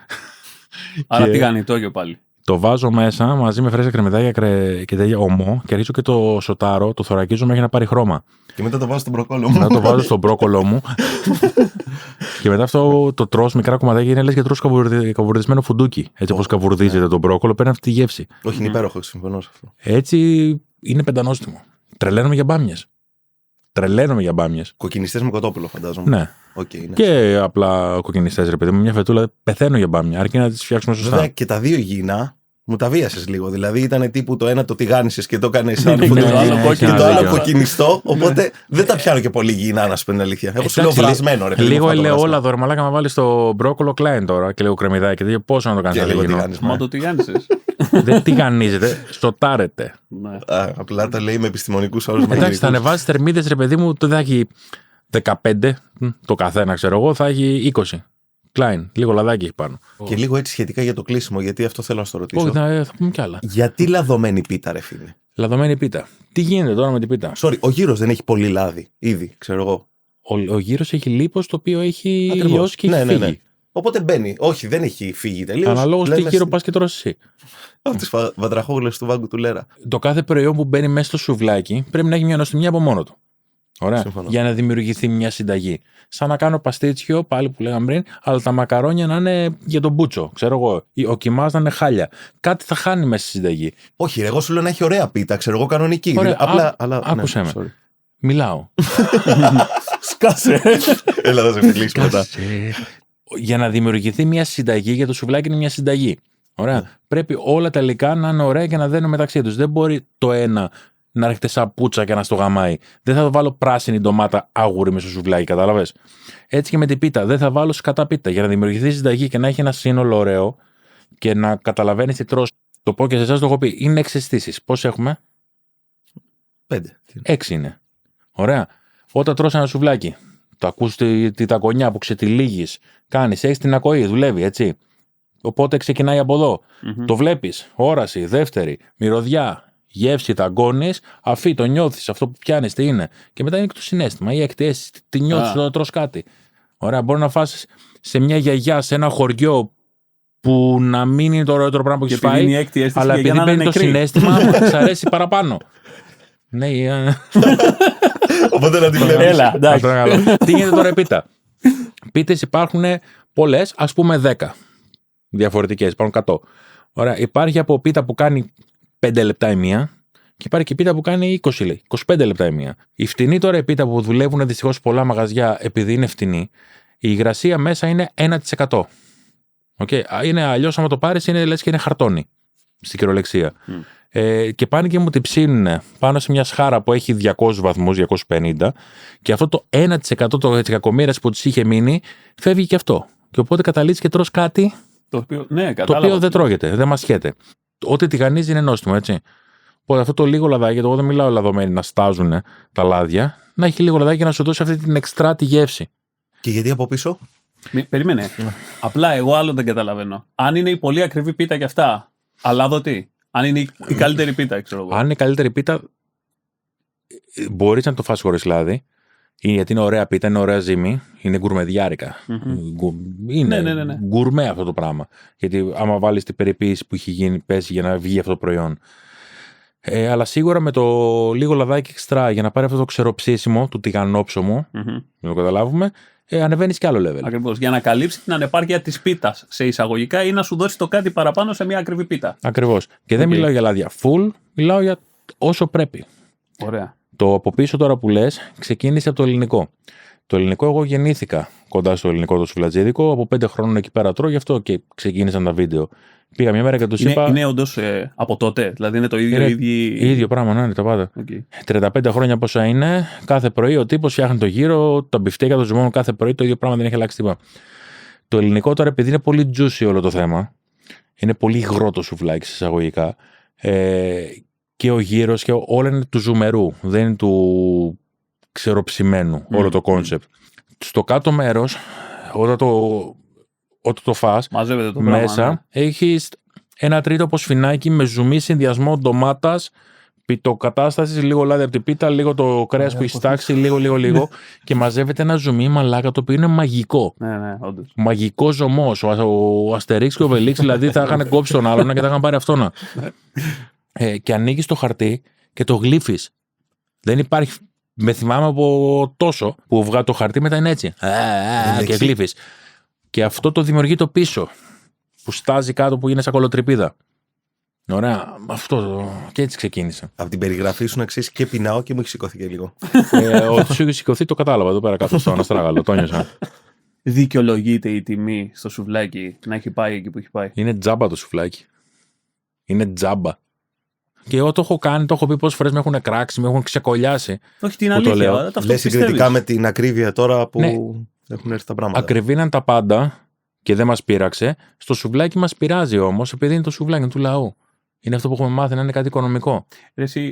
Άρα τηγανιτό και πάλι. Το βάζω μέσα μαζί με φρέσκα κρεμμυδάκια και τέτοια ομό και αρχίζω και το σοτάρω, το θωρακίζω μέχρι να πάρει χρώμα. Και μετά το βάζω στον μπρόκολο μου. Να το βάζω στον μπρόκολο μου. Και μετά αυτό το τρως μικρά κομματάκια, είναι λες και τρως καβουρδισμένο φουντούκι. Έτσι όπως καβουρδίζεται το μπρόκολο, παίρνει αυτή τη γεύση. Όχι, είναι υπέροχο, συμφωνώ σε αυτό. Έτσι είναι πεντανόστιμο. Τρελαίνομαι για μπάμιες. Κοκκινιστές με κοτόπουλο, φαντάζομαι. Ναι. Okay, ναι. Και απλά κοκκινιστές, ρε παιδί μου, μια φετούλα πεθαίνω για μπάμια, αρκεί να τις φτιάξουμε σωστά. Βέβαια και τα δύο υγιεινά μου τα βίασες λίγο. Δηλαδή ήταν τύπου το ένα το τηγάνισες και το έκανες σαν Ναι, φωτογραφία και το άλλο δίκιο. κοκκινιστό. Οπότε δεν τα πιάνω και πολύ υγιεινά, να σου πω την αλήθεια. Έχω σου λέω βρασμένο, ρε παιδί μου, Λίγο αυτό το ελαιόλαδο, ρε μαλάκα, να βάλεις το μπρόκολο Klein τώρα και λίγο κρεμμυδάκι. Και πόσο να το κάνεις Και λίγο αλλαγή. τηγάνισμα. Μα το τηγάνισες. Δεν τηγανίζεται, στοτάρεται. Ναι. Απλά τα λέει με επιστημονικούς όρους. Εντάξει, θα ανεβάσει θερμίδες, ρε παιδί μου, το δεν θα έχει 15 το καθένα, ξέρω εγώ, θα έχει 20. Klein, λίγο λαδάκι έχει πάνω. Και λίγο έτσι σχετικά για το κλείσιμο, γιατί αυτό θέλω να στο ρωτήσω. Όχι, θα πούμε κι άλλα. Γιατί λαδωμένη πίτα, ρε φίλε. Λαδωμένη πίτα. Τι γίνεται τώρα με την πίτα? Sorry, ο γύρος δεν έχει πολύ λάδι, ήδη, ξέρω εγώ. Ο γύρος έχει λίπος το οποίο έχει Ακριβώς. λιώσει και έχει φύγει. Οπότε μπαίνει. Όχι, δεν έχει φύγει τελείως. Αναλόγως τι Λέμε γύρο πας και τρως εσύ. Από τις βατραχόγλες του Βάγκου του Λέρα. Το κάθε προϊόν που μπαίνει μέσα στο σουβλάκι πρέπει να έχει μια νοστιμιά από μόνο του. Ωραία. Συμφωνώ. Για να δημιουργηθεί μια συνταγή. Σαν να κάνω παστίτσιο, πάλι που λέγαμε πριν, αλλά τα μακαρόνια να είναι για τον μπούτσο. Ξέρω εγώ. Ο κιμάς να είναι χάλια. Κάτι θα χάνει μέσα στη συνταγή. Όχι, ρε, εγώ σου λέω να έχει ωραία πίτα, ξέρω εγώ, κανονική. Ωραία, Απλά, αλλά, άκουσέ ναι, με. sorry. Μιλάω. Σκάσε. Έλα, θα σε μιλήσω μετά. Για να δημιουργηθεί μια συνταγή, για το σουβλάκι είναι μια συνταγή. Ωραία. Πρέπει όλα τα υλικά να είναι ωραία και να δένουν μεταξύ τους. Δεν μπορεί το ένα να έρχεται σαν πουτσα και να στο γαμάει. Δεν θα το βάλω πράσινη ντομάτα άγουρη με στο σουβλάκι, κατάλαβες. Έτσι και με την πίτα. Δεν θα βάλω σκατά πίτα. Για να δημιουργηθεί συνταγή και να έχει ένα σύνολο ωραίο και να καταλαβαίνει τι τρως. Το πω και σε εσάς το έχω πει. Είναι 6 αισθήσεις. Πώς έχουμε? 5. 6 είναι. Ωραία. Όταν τρως ένα σουβλάκι, το ακούς τη τακονιά που ξετυλίγεις, κάνεις, έχεις την ακοή, δουλεύει, έτσι. Οπότε ξεκινάει από εδώ. Το βλέπεις, όραση, δεύτερη, μυρωδιά, γεύση, ταγκώνεις, αφή, το νιώθεις, αυτό που πιάνεις, τι είναι. Και μετά είναι και το συναίσθημα, η έκτη αίσθηση, τη νιώθεις όταν τρως κάτι. Ωραία, μπορεί να φάσεις σε μια γιαγιά, σε ένα χωριό που να μην είναι το ωραιότερο πράγμα που έχεις φάει, αλλά επειδή μπαίνει το συναίσθημα, σ' αρέσει παραπάνω. Ναι, Οπότε να τη βλέπεις. Έλα, εντάξει. τι γίνεται τώρα η πίτα? Πίτες υπάρχουν πολλές, ας πούμε 10 διαφορετικές, υπάρχουν 100. Ωραία, υπάρχει από πίτα που κάνει 5 λεπτά η μία και υπάρχει και πίτα που κάνει 20 λέει, 25 λεπτά η μία. Η φτηνή τώρα η πίτα που δουλεύουν δυστυχώς πολλά μαγαζιά επειδή είναι φτηνή, η υγρασία μέσα είναι 1%. Okay. Είναι αλλιώς άμα το πάρεις είναι λες και είναι χαρτόνι στην κυριολεξία. Και πάνε και μου τη ψήνουν πάνω σε μια σχάρα που έχει 200 βαθμούς, 250 και αυτό το 1% της κακομοίρας που της είχε μείνει φεύγει και αυτό. Και οπότε καταλήγεις και τρως κάτι Το οποίο, ναι, το οποίο δεν τρώγεται, δεν μασιέται. Ό,τι τηγανίζει είναι νόστιμο, έτσι. Οπότε αυτό το λίγο λαδάκι, γιατί εγώ δεν μιλάω λαδωμένοι να στάζουν τα λάδια, να έχει λίγο λαδάκι και να σου δώσει αυτή την εξτρά τη γεύση. Και γιατί από πίσω? Περίμενε. Απλά εγώ άλλο δεν καταλαβαίνω. Αν είναι η πολύ ακριβή πίτα και αυτά, αλλά δω τι. Αν είναι η καλύτερη πίτα, ξέρω εγώ. Αν είναι καλύτερη πίτα, μπορείς να το φας χωρίς λάδι. Γιατί είναι ωραία πίτα, είναι ωραία ζύμη, είναι γκουρμεδιάρικα. Είναι Ναι. γκουρμέ αυτό το πράγμα. Γιατί άμα βάλεις την περιποίηση που έχει γίνει, πέσει για να βγει αυτό το προϊόν. Αλλά σίγουρα με το λίγο λαδάκι εξτρά για να πάρει αυτό το ξεροψίσιμο του τηγανόψωμου, να το καταλάβουμε, ανεβαίνει κι άλλο level. Ακριβώς. Για να καλύψει την ανεπάρκεια της πίτας σε εισαγωγικά ή να σου δώσει το κάτι παραπάνω σε μια ακριβή πίτα. Ακριβώς. Και δεν μιλάω για λάδια full, μιλάω για όσο πρέπει. Ωραία. Το από πίσω τώρα που λες ξεκίνησε από το ελληνικό. Το ελληνικό, εγώ γεννήθηκα κοντά στο ελληνικό το σουβλατζίδικο. Από 5 χρόνων εκεί πέρα τρώω, γι' αυτό και ξεκίνησαν τα βίντεο. Πήγα μια μέρα και τους είπα. Είναι όντως από τότε, δηλαδή είναι το ίδιο. ίδιο πράγμα, ναι, τα πάντα. Okay. 35 χρόνια πόσα είναι, κάθε πρωί ο τύπος φτιάχνει το γύρο, τα μπιφτέκια, το ζυμώνουν κάθε πρωί, το ίδιο πράγμα, δεν έχει αλλάξει τίποτα. Το ελληνικό τώρα, επειδή είναι πολύ juicy όλο το θέμα, είναι πολύ υγρό το σουβλάκι εισαγωγικά. Και ο γύρος και όλα είναι του ζουμερού, δεν είναι του ξεροψημένου όλο το κόνσεπτ. Στο κάτω μέρος, όταν το φας, το μέσα πράγμα, ναι. έχεις ένα τρίτο σφινάκι με ζουμί, συνδυασμό ντομάτας, πιτοκατάσταση, λίγο λάδι από την πίτα, λίγο το κρέας που έχει τάξει, λίγο και μαζεύεται ένα ζουμί μαλάκα το οποίο είναι μαγικό. Ναι, όντως. Μαγικό ζωμός. Ο Αστερίξ και ο Βελίξ δηλαδή θα είχαν κόψει τον άλλον και θα είχαν πάρει αυτόν. Και ανοίγεις το χαρτί και το γλύφεις. Δεν υπάρχει. Με θυμάμαι από τόσο που βγάζει το χαρτί, μετά είναι έτσι. Και γλύφεις. Και αυτό το δημιουργεί το πίσω. Που στάζει κάτω που είναι σαν κολοτρυπίδα. Ωραία. Αυτό. Και έτσι ξεκίνησε. Από την περιγραφή σου να ξέρεις και πεινάω και μου έχει σηκωθεί και λίγο. Ότι σου έχει σηκωθεί το κατάλαβα εδώ πέρα κάτω στο αναστράγαλο. Το νιώσα. Δικαιολογείται η τιμή στο σουβλάκι να έχει πάει εκεί που έχει πάει. Είναι τζάμπα το σουβλάκι. Είναι τζάμπα. Και εγώ το έχω κάνει, το έχω πει πόσες φορές με έχουν κράξει, με έχουν ξεκολλιάσει. Όχι την αλήθεια. Λες συγκριτικά με την ακρίβεια τώρα που έχουν έρθει τα πράγματα. Ακριβήναν τα πάντα και δεν μας πείραξε. Στο σουβλάκι μας πειράζει όμως, επειδή είναι το σουβλάκι του λαού. Είναι αυτό που έχουμε μάθει να είναι κάτι οικονομικό.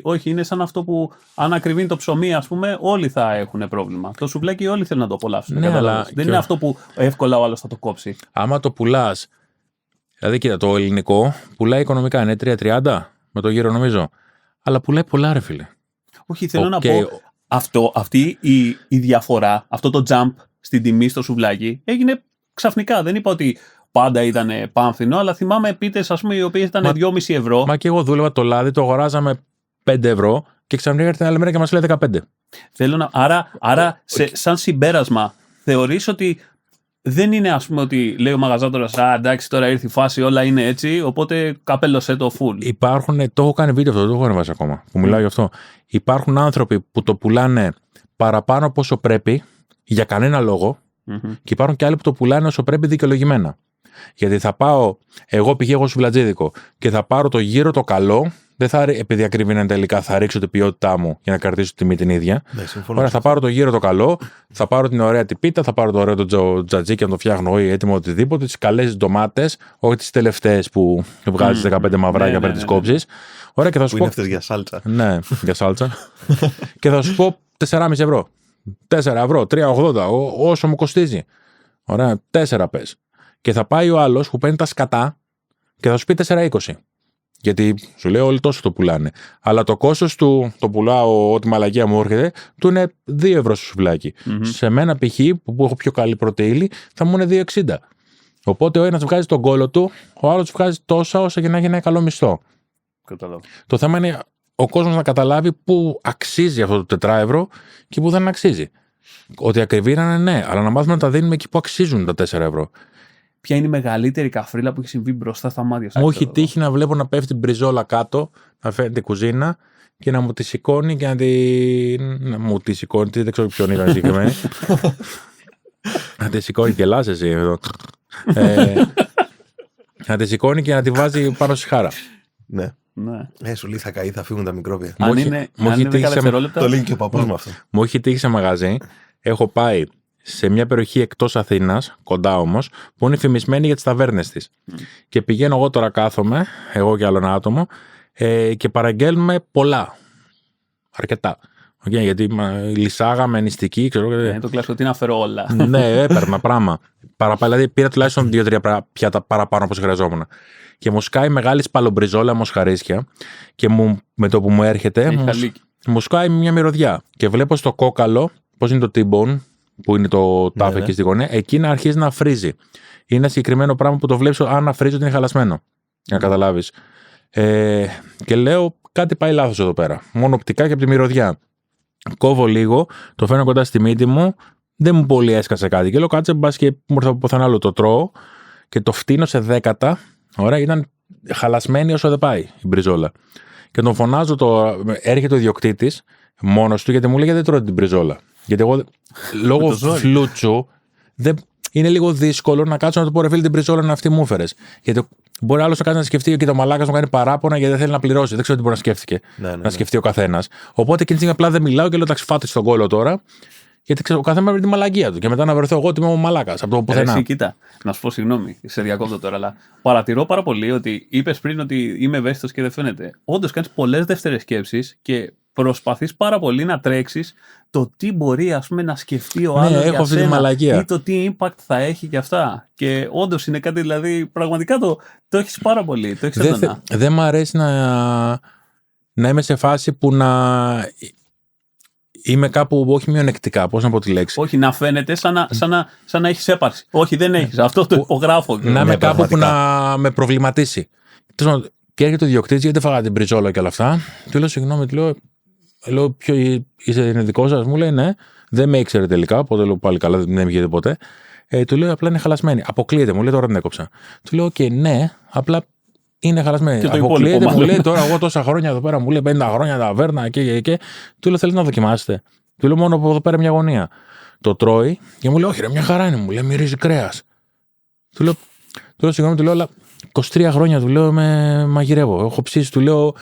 Όχι, είναι σαν αυτό που αν ακριβήνει το ψωμί, ας πούμε, όλοι θα έχουν πρόβλημα. Το σουβλάκι όλοι θέλουν να το απολαύσουν. Ναι, αλλά δεν είναι αυτό που εύκολα ο άλλος θα το κόψει. Άμα το πουλάς. Δηλαδή, κοίτα, το ελληνικό πουλάει οικονομικά. Είναι 3,30 με το γύρο, νομίζω. Αλλά πουλάει πολλά, ρε φίλε. Όχι, θέλω να πω. Αυτή η διαφορά, αυτό το jump στην τιμή στο σουβλάκι έγινε ξαφνικά. Δεν είπα ότι πάντα ήταν πάμφθινο, αλλά θυμάμαι πίτες, ας πούμε, οι οποίες ήταν 2,5 ευρώ. Μα και εγώ δούλευα το λάδι, το αγοράζαμε 5 ευρώ και ξαφνικά ήρθε την άλλη μέρα και μας λέει 15. Άρα σαν συμπέρασμα, θεωρείς ότι δεν είναι, ας πούμε, ότι λέει ο μαγαζάτορας, εντάξει, τώρα ήρθε η φάση, όλα είναι έτσι, οπότε καπέλωσέ το full. Υπάρχουν, το έχω κάνει βίντεο αυτό, το έχω ανεβάσει ακόμα, που μιλάω γι' αυτό. Υπάρχουν άνθρωποι που το πουλάνε παραπάνω από όσο πρέπει, για κανένα λόγο, και υπάρχουν και άλλοι που το πουλάνε όσο πρέπει δικαιολογημένα. Γιατί θα πάω, εγώ πηγαίνω σουβλατζίδικο και θα πάρω το γύρο το καλό, δεν θα, επειδή ακριβή είναι τελικά, θα ρίξω την ποιότητά μου για να κρατήσω τη τιμή την ίδια. Ωραία, θα πάρω το γύρο το καλό, θα πάρω την ωραία την πίτα, θα πάρω το ωραίο το τζατζίκι να το φτιάχνω ή έτοιμο οτιδήποτε, τις καλές ντομάτες, όχι τις τελευταίες που βγάζεις 15 μαυράκια πριν τις κόψεις. Ωραία, και θα σου πω. Είναι αυτές για σάλτσα. Ναι, για σάλτσα. Και θα σου πω 4,5 ευρώ. 4 ευρώ, 3,80, όσο μου κοστίζει. Ωραία, 4 πες. Και θα πάει ο άλλος που παίρνει τα σκατά και θα σου πει 4,20. Γιατί σου λέω όλοι τόσο το πουλάνε. Αλλά το κόστος του, το πουλάω ό,τι μαλακία μου έρχεται, του είναι 2 ευρώ στο σουβλάκι. Σε μένα π.χ. που έχω πιο καλή πρωτεΐλη θα μου είναι 2,60. Οπότε ο ένας βγάζει τον κόλο του, ο άλλος βγάζει τόσα όσα για να έχει ένα καλό μισθό. Κατάλαβα. Το θέμα είναι ο κόσμος να καταλάβει πού αξίζει αυτό το 4 ευρώ και πού δεν αξίζει. Ότι ακριβήνανε, ναι, αλλά να μάθουμε να τα δίνουμε εκεί που αξίζουν τα 4 ευρώ. Ποια είναι η μεγαλύτερη καφρίλα που έχει συμβεί μπροστά στα μάτια σας? Μου έχει τύχει να βλέπω να πέφτει μπριζόλα κάτω, να φαίνεται η κουζίνα και να μου τη σηκώνει και να τη. Να μου τη σηκώνει, δεν ξέρω ποιον ήταν συγκεκριμένη. Να τη σηκώνει και λάς εσύ εδώ. Να τη σηκώνει και να τη βάζει πάνω στη χάρα. Ναι. Ναι. Σου λέει θα καεί, θα φύγουν τα μικρόβια. Αν είναι 10 δευτερόλεπτα. Το λέει και ο παππούς μου αυτό. Μου έχει τύχει σε μαγαζί. Έχω πάει σε μια περιοχή εκτός Αθήνας, κοντά όμως, που είναι φημισμένη για τις ταβέρνες της. Και πηγαίνω εγώ τώρα, κάθομαι, εγώ και άλλο ένα άτομο, και παραγγέλνουμε πολλά. Αρκετά. Okay, γιατί λυσάγαμε νηστική, ξέρω. Το κλασικό ότι να φέρω όλα. Ναι, έπαιρνα πράγμα. Δηλαδή πήρα τουλάχιστον 2-3 πιάτα παραπάνω όπως χρειαζόμουν. Και μου σκάει μεγάλη σπαλομπριζόλα μοσχαρίσια και με το που μου έρχεται μου σκάει μια μυρωδιά. Και βλέπω στο κόκαλο, πώς είναι το T-bone, που είναι το τάφ εκεί στη γωνία, εκεί να αρχίζει να φρίζει. Είναι ένα συγκεκριμένο πράγμα που το βλέπεις, αν να φρίζει ότι είναι χαλασμένο. Για να καταλάβεις. Και λέω, κάτι πάει λάθος εδώ πέρα. Μόνο οπτικά και από τη μυρωδιά. Κόβω λίγο, το φέρνω κοντά στη μύτη μου, δεν μου πολύ έσκασε κάτι. Και λέω κάτσε, μπας και μου ήρθε από πουθενά άλλο, το τρώω και το φτύνω σε 10. Ωραία, ήταν χαλασμένη όσο δεν πάει η μπριζόλα. Και τον φωνάζω, έρχεται ο ιδιοκτήτης μόνος του, γιατί μου λέει δεν τρώω την μπριζόλα. Γιατί εγώ λόγω φλούτσου είναι λίγο δύσκολο να κάτσω να του πω ρε φίλε την μπριζόλα είναι αυτή μου έφερες. Γιατί μπορεί άλλος να κάνει να σκεφτεί και το μαλάκα να κάνει παράπονα γιατί δεν θέλει να πληρώσει. Δεν ξέρω τι μπορεί να σκέφτηκε. Να σκεφτεί ο καθένας. Οπότε εκείνη τη στιγμή απλά δεν μιλάω και λέω εντάξει, φάτε στον κόλλο τώρα. Γιατί ξέρω, ο καθένα με τη μαλακία του. Και μετά να βρεθώ εγώ ότι είμαι ο μαλάκα. Από το πουθενά. Εσύ, κοίτα, να σου πω συγγνώμη, σε διακόπτω τώρα, αλλά παρατηρώ πάρα πολύ ότι είπες πριν ότι είμαι ευαίσθητος και δεν φαίνεται. Όντως κάνεις πολλές δεύτερες σκέψεις και προσπαθείς πάρα πολύ να τρέξεις το τι μπορεί ας πούμε, να σκεφτεί ο άλλος για σένα ή το τι impact θα έχει και αυτά. Και όντως είναι κάτι, δηλαδή, πραγματικά το έχεις πάρα πολύ. Το έχεις έντονα. Δεν μ' αρέσει να είμαι σε φάση που να. Είμαι κάπου όχι μειονεκτικά, πώς να πω τη λέξη. Όχι, να φαίνεται σαν να έχεις έπαρση. Όχι, δεν έχεις. Αυτό το υπογράφω. Να είμαι κάπου που να με προβληματίσει. Και έρχεται ο ιδιοκτήτης, γιατί φάγατε την μπριζόλα και όλα αυτά. Του λέω, συγγνώμη, λέω ποιο είναι δικό σας. Μου λέει, ναι, δεν με ήξερε τελικά. Οπότε λέω πάλι καλά, δεν με είχε ποτέ. Του λέω, απλά είναι χαλασμένη. Αποκλείεται, μου λέει, τώρα την έκοψα. Του λέω, και ναι, απλά. Είναι χαλασμένη. Αποκλείεται, μου λέει τώρα εγώ τόσα χρόνια εδώ πέρα, μου λέει 50 χρόνια ταβέρνα και. Του λέω θέλετε να δοκιμάσετε. Του λέω μόνο από εδώ πέρα μια γωνία. Το τρώει και μου λέει όχι, ρε, μια χαρά είναι, μου λέει μυρίζει κρέας. Του λέω συγγνώμη, του λέω αλλά 23 χρόνια του λέω με μαγειρεύω. Έχω ψήσει, του λέω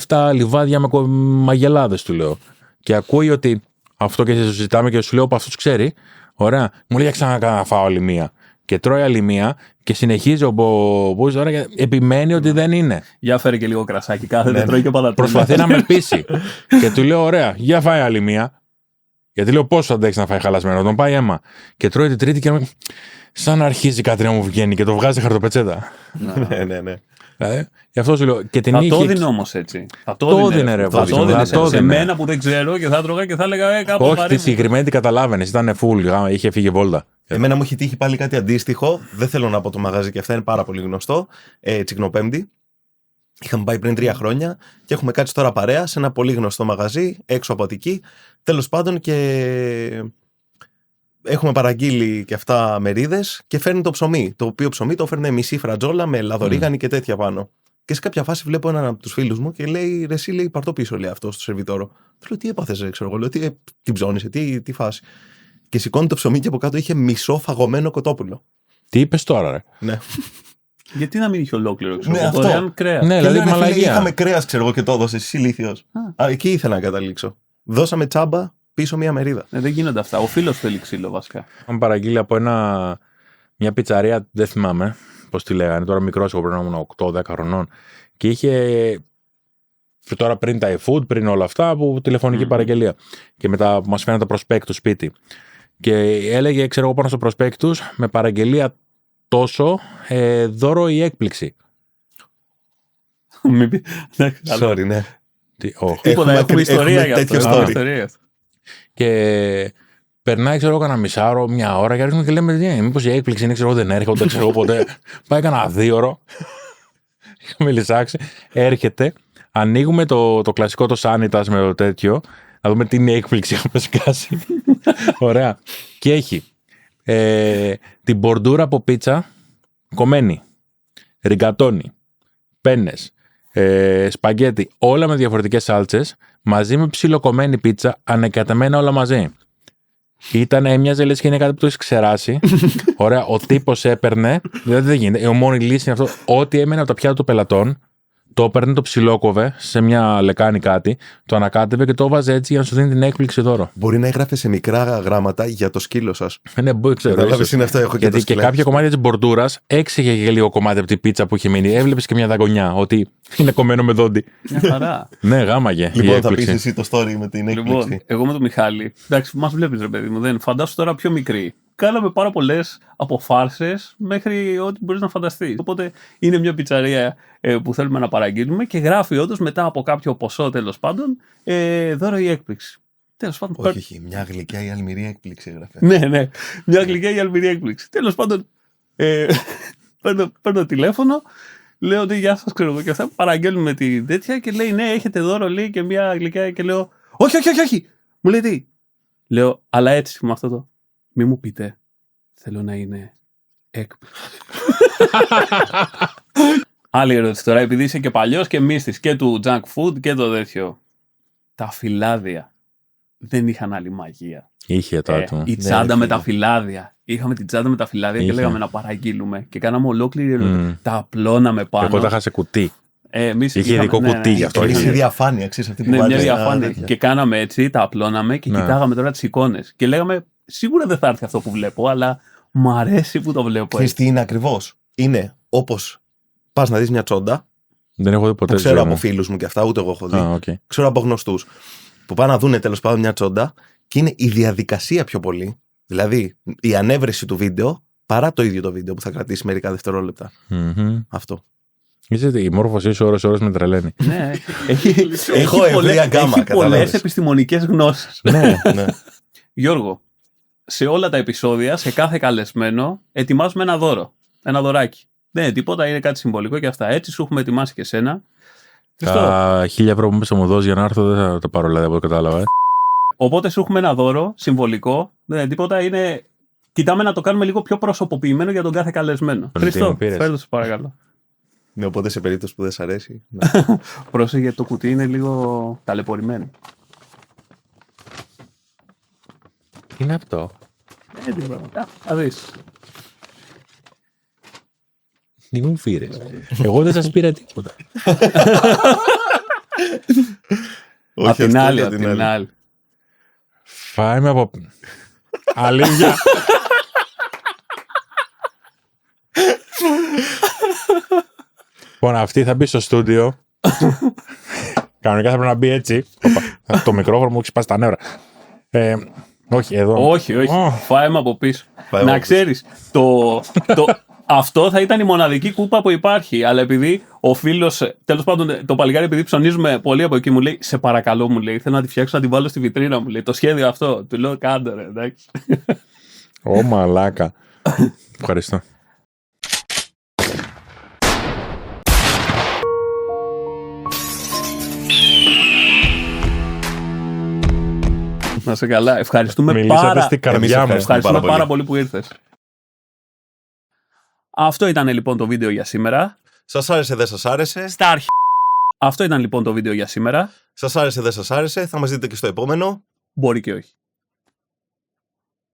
37 λιβάδια με μαγελάδες, του λέω. Και ακούει ότι αυτό και συζητάμε και σου λέω που αυτός ξέρει. Ωραία, μου λέει ξαναφάω άλλη μία. Και τρώει άλλη μία και συνεχίζει ο Μπούζ τώρα και επιμένει ότι δεν είναι. Για φέρε και λίγο κρασάκι, κάθεται, τρώει και πατατούλα. Προσπαθεί να με πείσει. Και του λέω: ωραία, για φάει άλλη μία. Γιατί λέω: πόσο αντέξει να φάει χαλασμένο, τον πάει αίμα. Και τρώει την τρίτη και σαν να αρχίζει κάτι να μου βγαίνει και το βγάζει χαρτοπετσέτα. Ναι. Δηλαδή, γι' αυτό σου λέω. Και την θα το έδινε όμως έτσι. Θα το έδινε ρε. Θα το έδινε σε μένα που δεν ξέρω και θα τρώγα και θα έλεγα κάπου. Όχι, τη συγκεκριμένη την καταλάβαινε. Ήταν full, είχε φύγει βόλτα. Εμένα μου έχει τύχει πάλι κάτι αντίστοιχο. Δεν θέλω να πω το μαγαζί και αυτά είναι πάρα πολύ γνωστό. Τσικνοπέμπτη. Είχαμε πάει πριν 3 χρόνια και έχουμε κάτσει τώρα παρέα σε ένα πολύ γνωστό μαγαζί έξω από Αττική. Τέλος πάντων και έχουμε παραγγείλει και αυτά μερίδες και φέρνει το ψωμί. Το οποίο ψωμί το φέρνει μισή φρατζόλα με λαδορίγανη και τέτοια πάνω. Και σε κάποια φάση βλέπω έναν από τους φίλους μου και λέει ρε εσύ λέει πάρ' το πίσω λέει αυτό στο σερβιτόρο. Του λέω τι έπαθες ξέρω εγώ, λέω τι ψώνισε, τι φάση. Και σηκώνει το ψωμί και από κάτω είχε μισό φαγωμένο κοτόπουλο. Τι είπες τώρα, ρε. Ναι. Γιατί να μην είχε ολόκληρο, ξέρω ναι, αυτό. Κρέας. Ναι, δηλαδή μαλαγία. Είχαμε κρέας, ξέρω εγώ, και το έδωσε. Εσύ ηλίθιος. Εκεί ήθελα να καταλήξω. Δώσαμε τσάμπα πίσω μία μερίδα. Δεν γίνονται αυτά. Ο φίλος θέλει ξύλο, βασικά. Είχαμε παραγγείλει από μια πιτσαρία, δεν θυμάμαι πώς τη λέγανε. Τώρα μικρός, εγώ πρέπει να ήμουν 8-10 χρονών. Και είχε. Τώρα πριν τα e-food, πριν όλα αυτά, από τηλεφωνική παραγγελία. Και μετά μας φαίνεται το προσπέκτου σπίτι. Και έλεγε, ξέρω εγώ, πάνω στο προσπέκτου, με παραγγελία τόσο, δώρο ή έκπληξη. Sorry, ναι. Έχουμε ιστορία για αυτό. Και περνάει, ξέρω εγώ, κανένα μισάωρο, μια ώρα και αρχίζουμε και λέμε, μήπως η έκπληξη είναι, ξέρω εγώ, δεν έρχεται, δεν ξέρω ποτέ. Πάει κανένα 2 ώρο. Είχαμε λυσάξει. Έρχεται, ανοίγουμε το κλασικό το σάνιτας με το τέτοιο, να δούμε τι είναι η έκπληξη, είχαμε σκάσει. Ωραία. Και έχει την μπορντούρα από πίτσα κομμένη, ριγκατόνι, πένες, σπαγκέτι, όλα με διαφορετικές σάλτσες, μαζί με ψιλοκομμένη πίτσα, ανεκατεμένα όλα μαζί. Έμοιαζε λες και είναι κάτι που το έχει ξεράσει. Ωραία, ο τύπος έπαιρνε, δηλαδή δεν γίνεται. Η μόνη λύση είναι αυτό, ό,τι έμενε από τα πιάτα των πελατών, το έπαιρνε, το ψιλόκοβε σε μια λεκάνη κάτι, το ανακάτευε και το βάζε έτσι για να σου δίνει την έκπληξη δώρο. Μπορεί να έγραφε σε μικρά γράμματα για το σκύλο σας. Ναι, μπορεί, ξέρω. Είναι αυτό, έχω γιατί και κάποια κομμάτια της μπορντούρας έξυγε και λίγο κομμάτι από την πίτσα που είχε μείνει. Έβλεπες και μια δαγκονιά ότι είναι κομμένο με δόντι. Μια χαρά. Ναι, γάμαγε. Λοιπόν, θα πεις εσύ το story με την έκπληξη. Λοιπόν, εγώ με τον Μιχάλη. Εντάξει, μας βλέπεις ρε παιδί μου, δεν φαντάσου τώρα πιο μικρή. Κάναμε πάρα πολλές από φάρσες μέχρι ό,τι μπορείς να φανταστείς. Οπότε είναι μια πιτσαρία που θέλουμε να παραγγείλουμε και γράφει όντως μετά από κάποιο ποσό τέλος πάντων δώρο ή έκπληξη. Τέλος πάντων. Όχι, μια γλυκιά ή αλμυρή έκπληξη έγραφε. Ναι, μια γλυκιά ή αλμυρή έκπληξη. Τέλος πάντων παίρνω τηλέφωνο Λέω ότι γεια σας, ξέρω εγώ και αυτά. Παραγγέλνουμε τη τέτοια και λέει ναι, έχετε δώρο, λέει και μια γλυκιά. Και λέω όχι. Μου λέει τι. Λέω, αλλά έτσι με αυτό το. Μη μου πείτε. Θέλω να είναι έκπληξη. Άλλη ερώτηση τώρα, επειδή είσαι και παλιός και μύστης και του junk food και το τέτοιο. Τα φυλάδια δεν είχαν άλλη μαγεία. Είχε τώρα του. Η τσάντα με τα φυλάδια. Είχαμε την τσάντα με τα φυλάδια και λέγαμε να παραγγείλουμε. Και κάναμε ολόκληρη ερώτηση. Τα απλώναμε πάνω. Εγώ τα είχα σε κουτί. Είχε ειδικό κουτί γι' αυτό. Είχε διαφάνεια, ξέρεις αυτή που Ναι, βάζεις μια στα διαφάνεια. τέτοια. Και κάναμε έτσι, τα απλώναμε και κοιτάγαμε τώρα τις εικόνες. Και λέγαμε, σίγουρα δεν θα έρθει αυτό που βλέπω, αλλά μου αρέσει που το βλέπω. Ξέρεις τι είναι ακριβώς. Είναι όπως πας να δεις μια τσόντα. Δεν έχω δει ποτέ. Που ξέρω από φίλους μου και αυτά, ούτε εγώ έχω δει. Okay. Ξέρω από γνωστούς. Που πάνε να δούνε τέλος πάντων μια τσόντα και είναι η διαδικασία πιο πολύ. Δηλαδή η ανέβρεση του βίντεο παρά το ίδιο το βίντεο που θα κρατήσει μερικά δευτερόλεπτα. Αυτό. Είσαι η μόρφωσή σου ώρες με τρελαίνει. Ναι, Έχω ευρία γκάμα. Έχει πολλές επιστημονικές γνώσεις. Ναι. Γιώργο, σε όλα τα επεισόδια, σε κάθε καλεσμένο, ετοιμάζουμε ένα δώρο. Ένα δωράκι. Δεν είναι τίποτα, είναι κάτι συμβολικό και αυτά. Έτσι σου έχουμε ετοιμάσει και εσένα. Τα 1.000 ευρώ που μου μου δώσει για να έρθω δεν θα τα πάρω, δηλαδή, από το κατάλαβα. Οπότε σου έχουμε ένα δώρο συμβολικό. Δεν είναι τίποτα, είναι. Κοιτάμε να το κάνουμε λίγο πιο προσωποποιημένο για τον κάθε καλεσμένο. Χριστό, φέρ' το σου παρακαλώ. Ναι, οπότε σε περίπτωση που δεν σ' αρέσει. Πρόσεχε, γιατί το κουτί είναι λίγο ταλαιπωρημένο. Τι είναι αυτό? Θα δεις. Τι μου φύρες? Εγώ δεν σας πήρα τίποτα. Απ' την άλλη. Φάει με από... Αλήθεια. Λοιπόν, αυτή θα μπει στο στούντιο. Κανονικά θα πρέπει να μπει έτσι. Το μικρόφωνο μου έχει σπάσει τα νεύρα. Όχι, εδώ. Όχι. Φάει με από πίσω. Να ξέρεις, αυτό θα ήταν η μοναδική κούπα που υπάρχει. Αλλά επειδή ο φίλος, τέλος πάντων το παλικάρι, επειδή ψωνίζουμε πολύ από εκεί, μου λέει, σε παρακαλώ, μου λέει, θέλω να τη φτιάξω να την βάλω στη βιτρίνα, μου λέει. Το σχέδιο αυτό. Του λέω, κάντε ρε, εντάξει. Ω μαλάκα. Ευχαριστώ. Να σε καλά. Ευχαριστούμε πάρα πολύ που ήρθες. Αυτό ήταν λοιπόν το βίντεο για σήμερα. Σας άρεσε, δεν σας άρεσε? Στα αρχή. Αυτό ήταν λοιπόν το βίντεο για σήμερα. Σας άρεσε, δεν σας άρεσε? Θα μας δείτε και στο επόμενο. Μπορεί και όχι.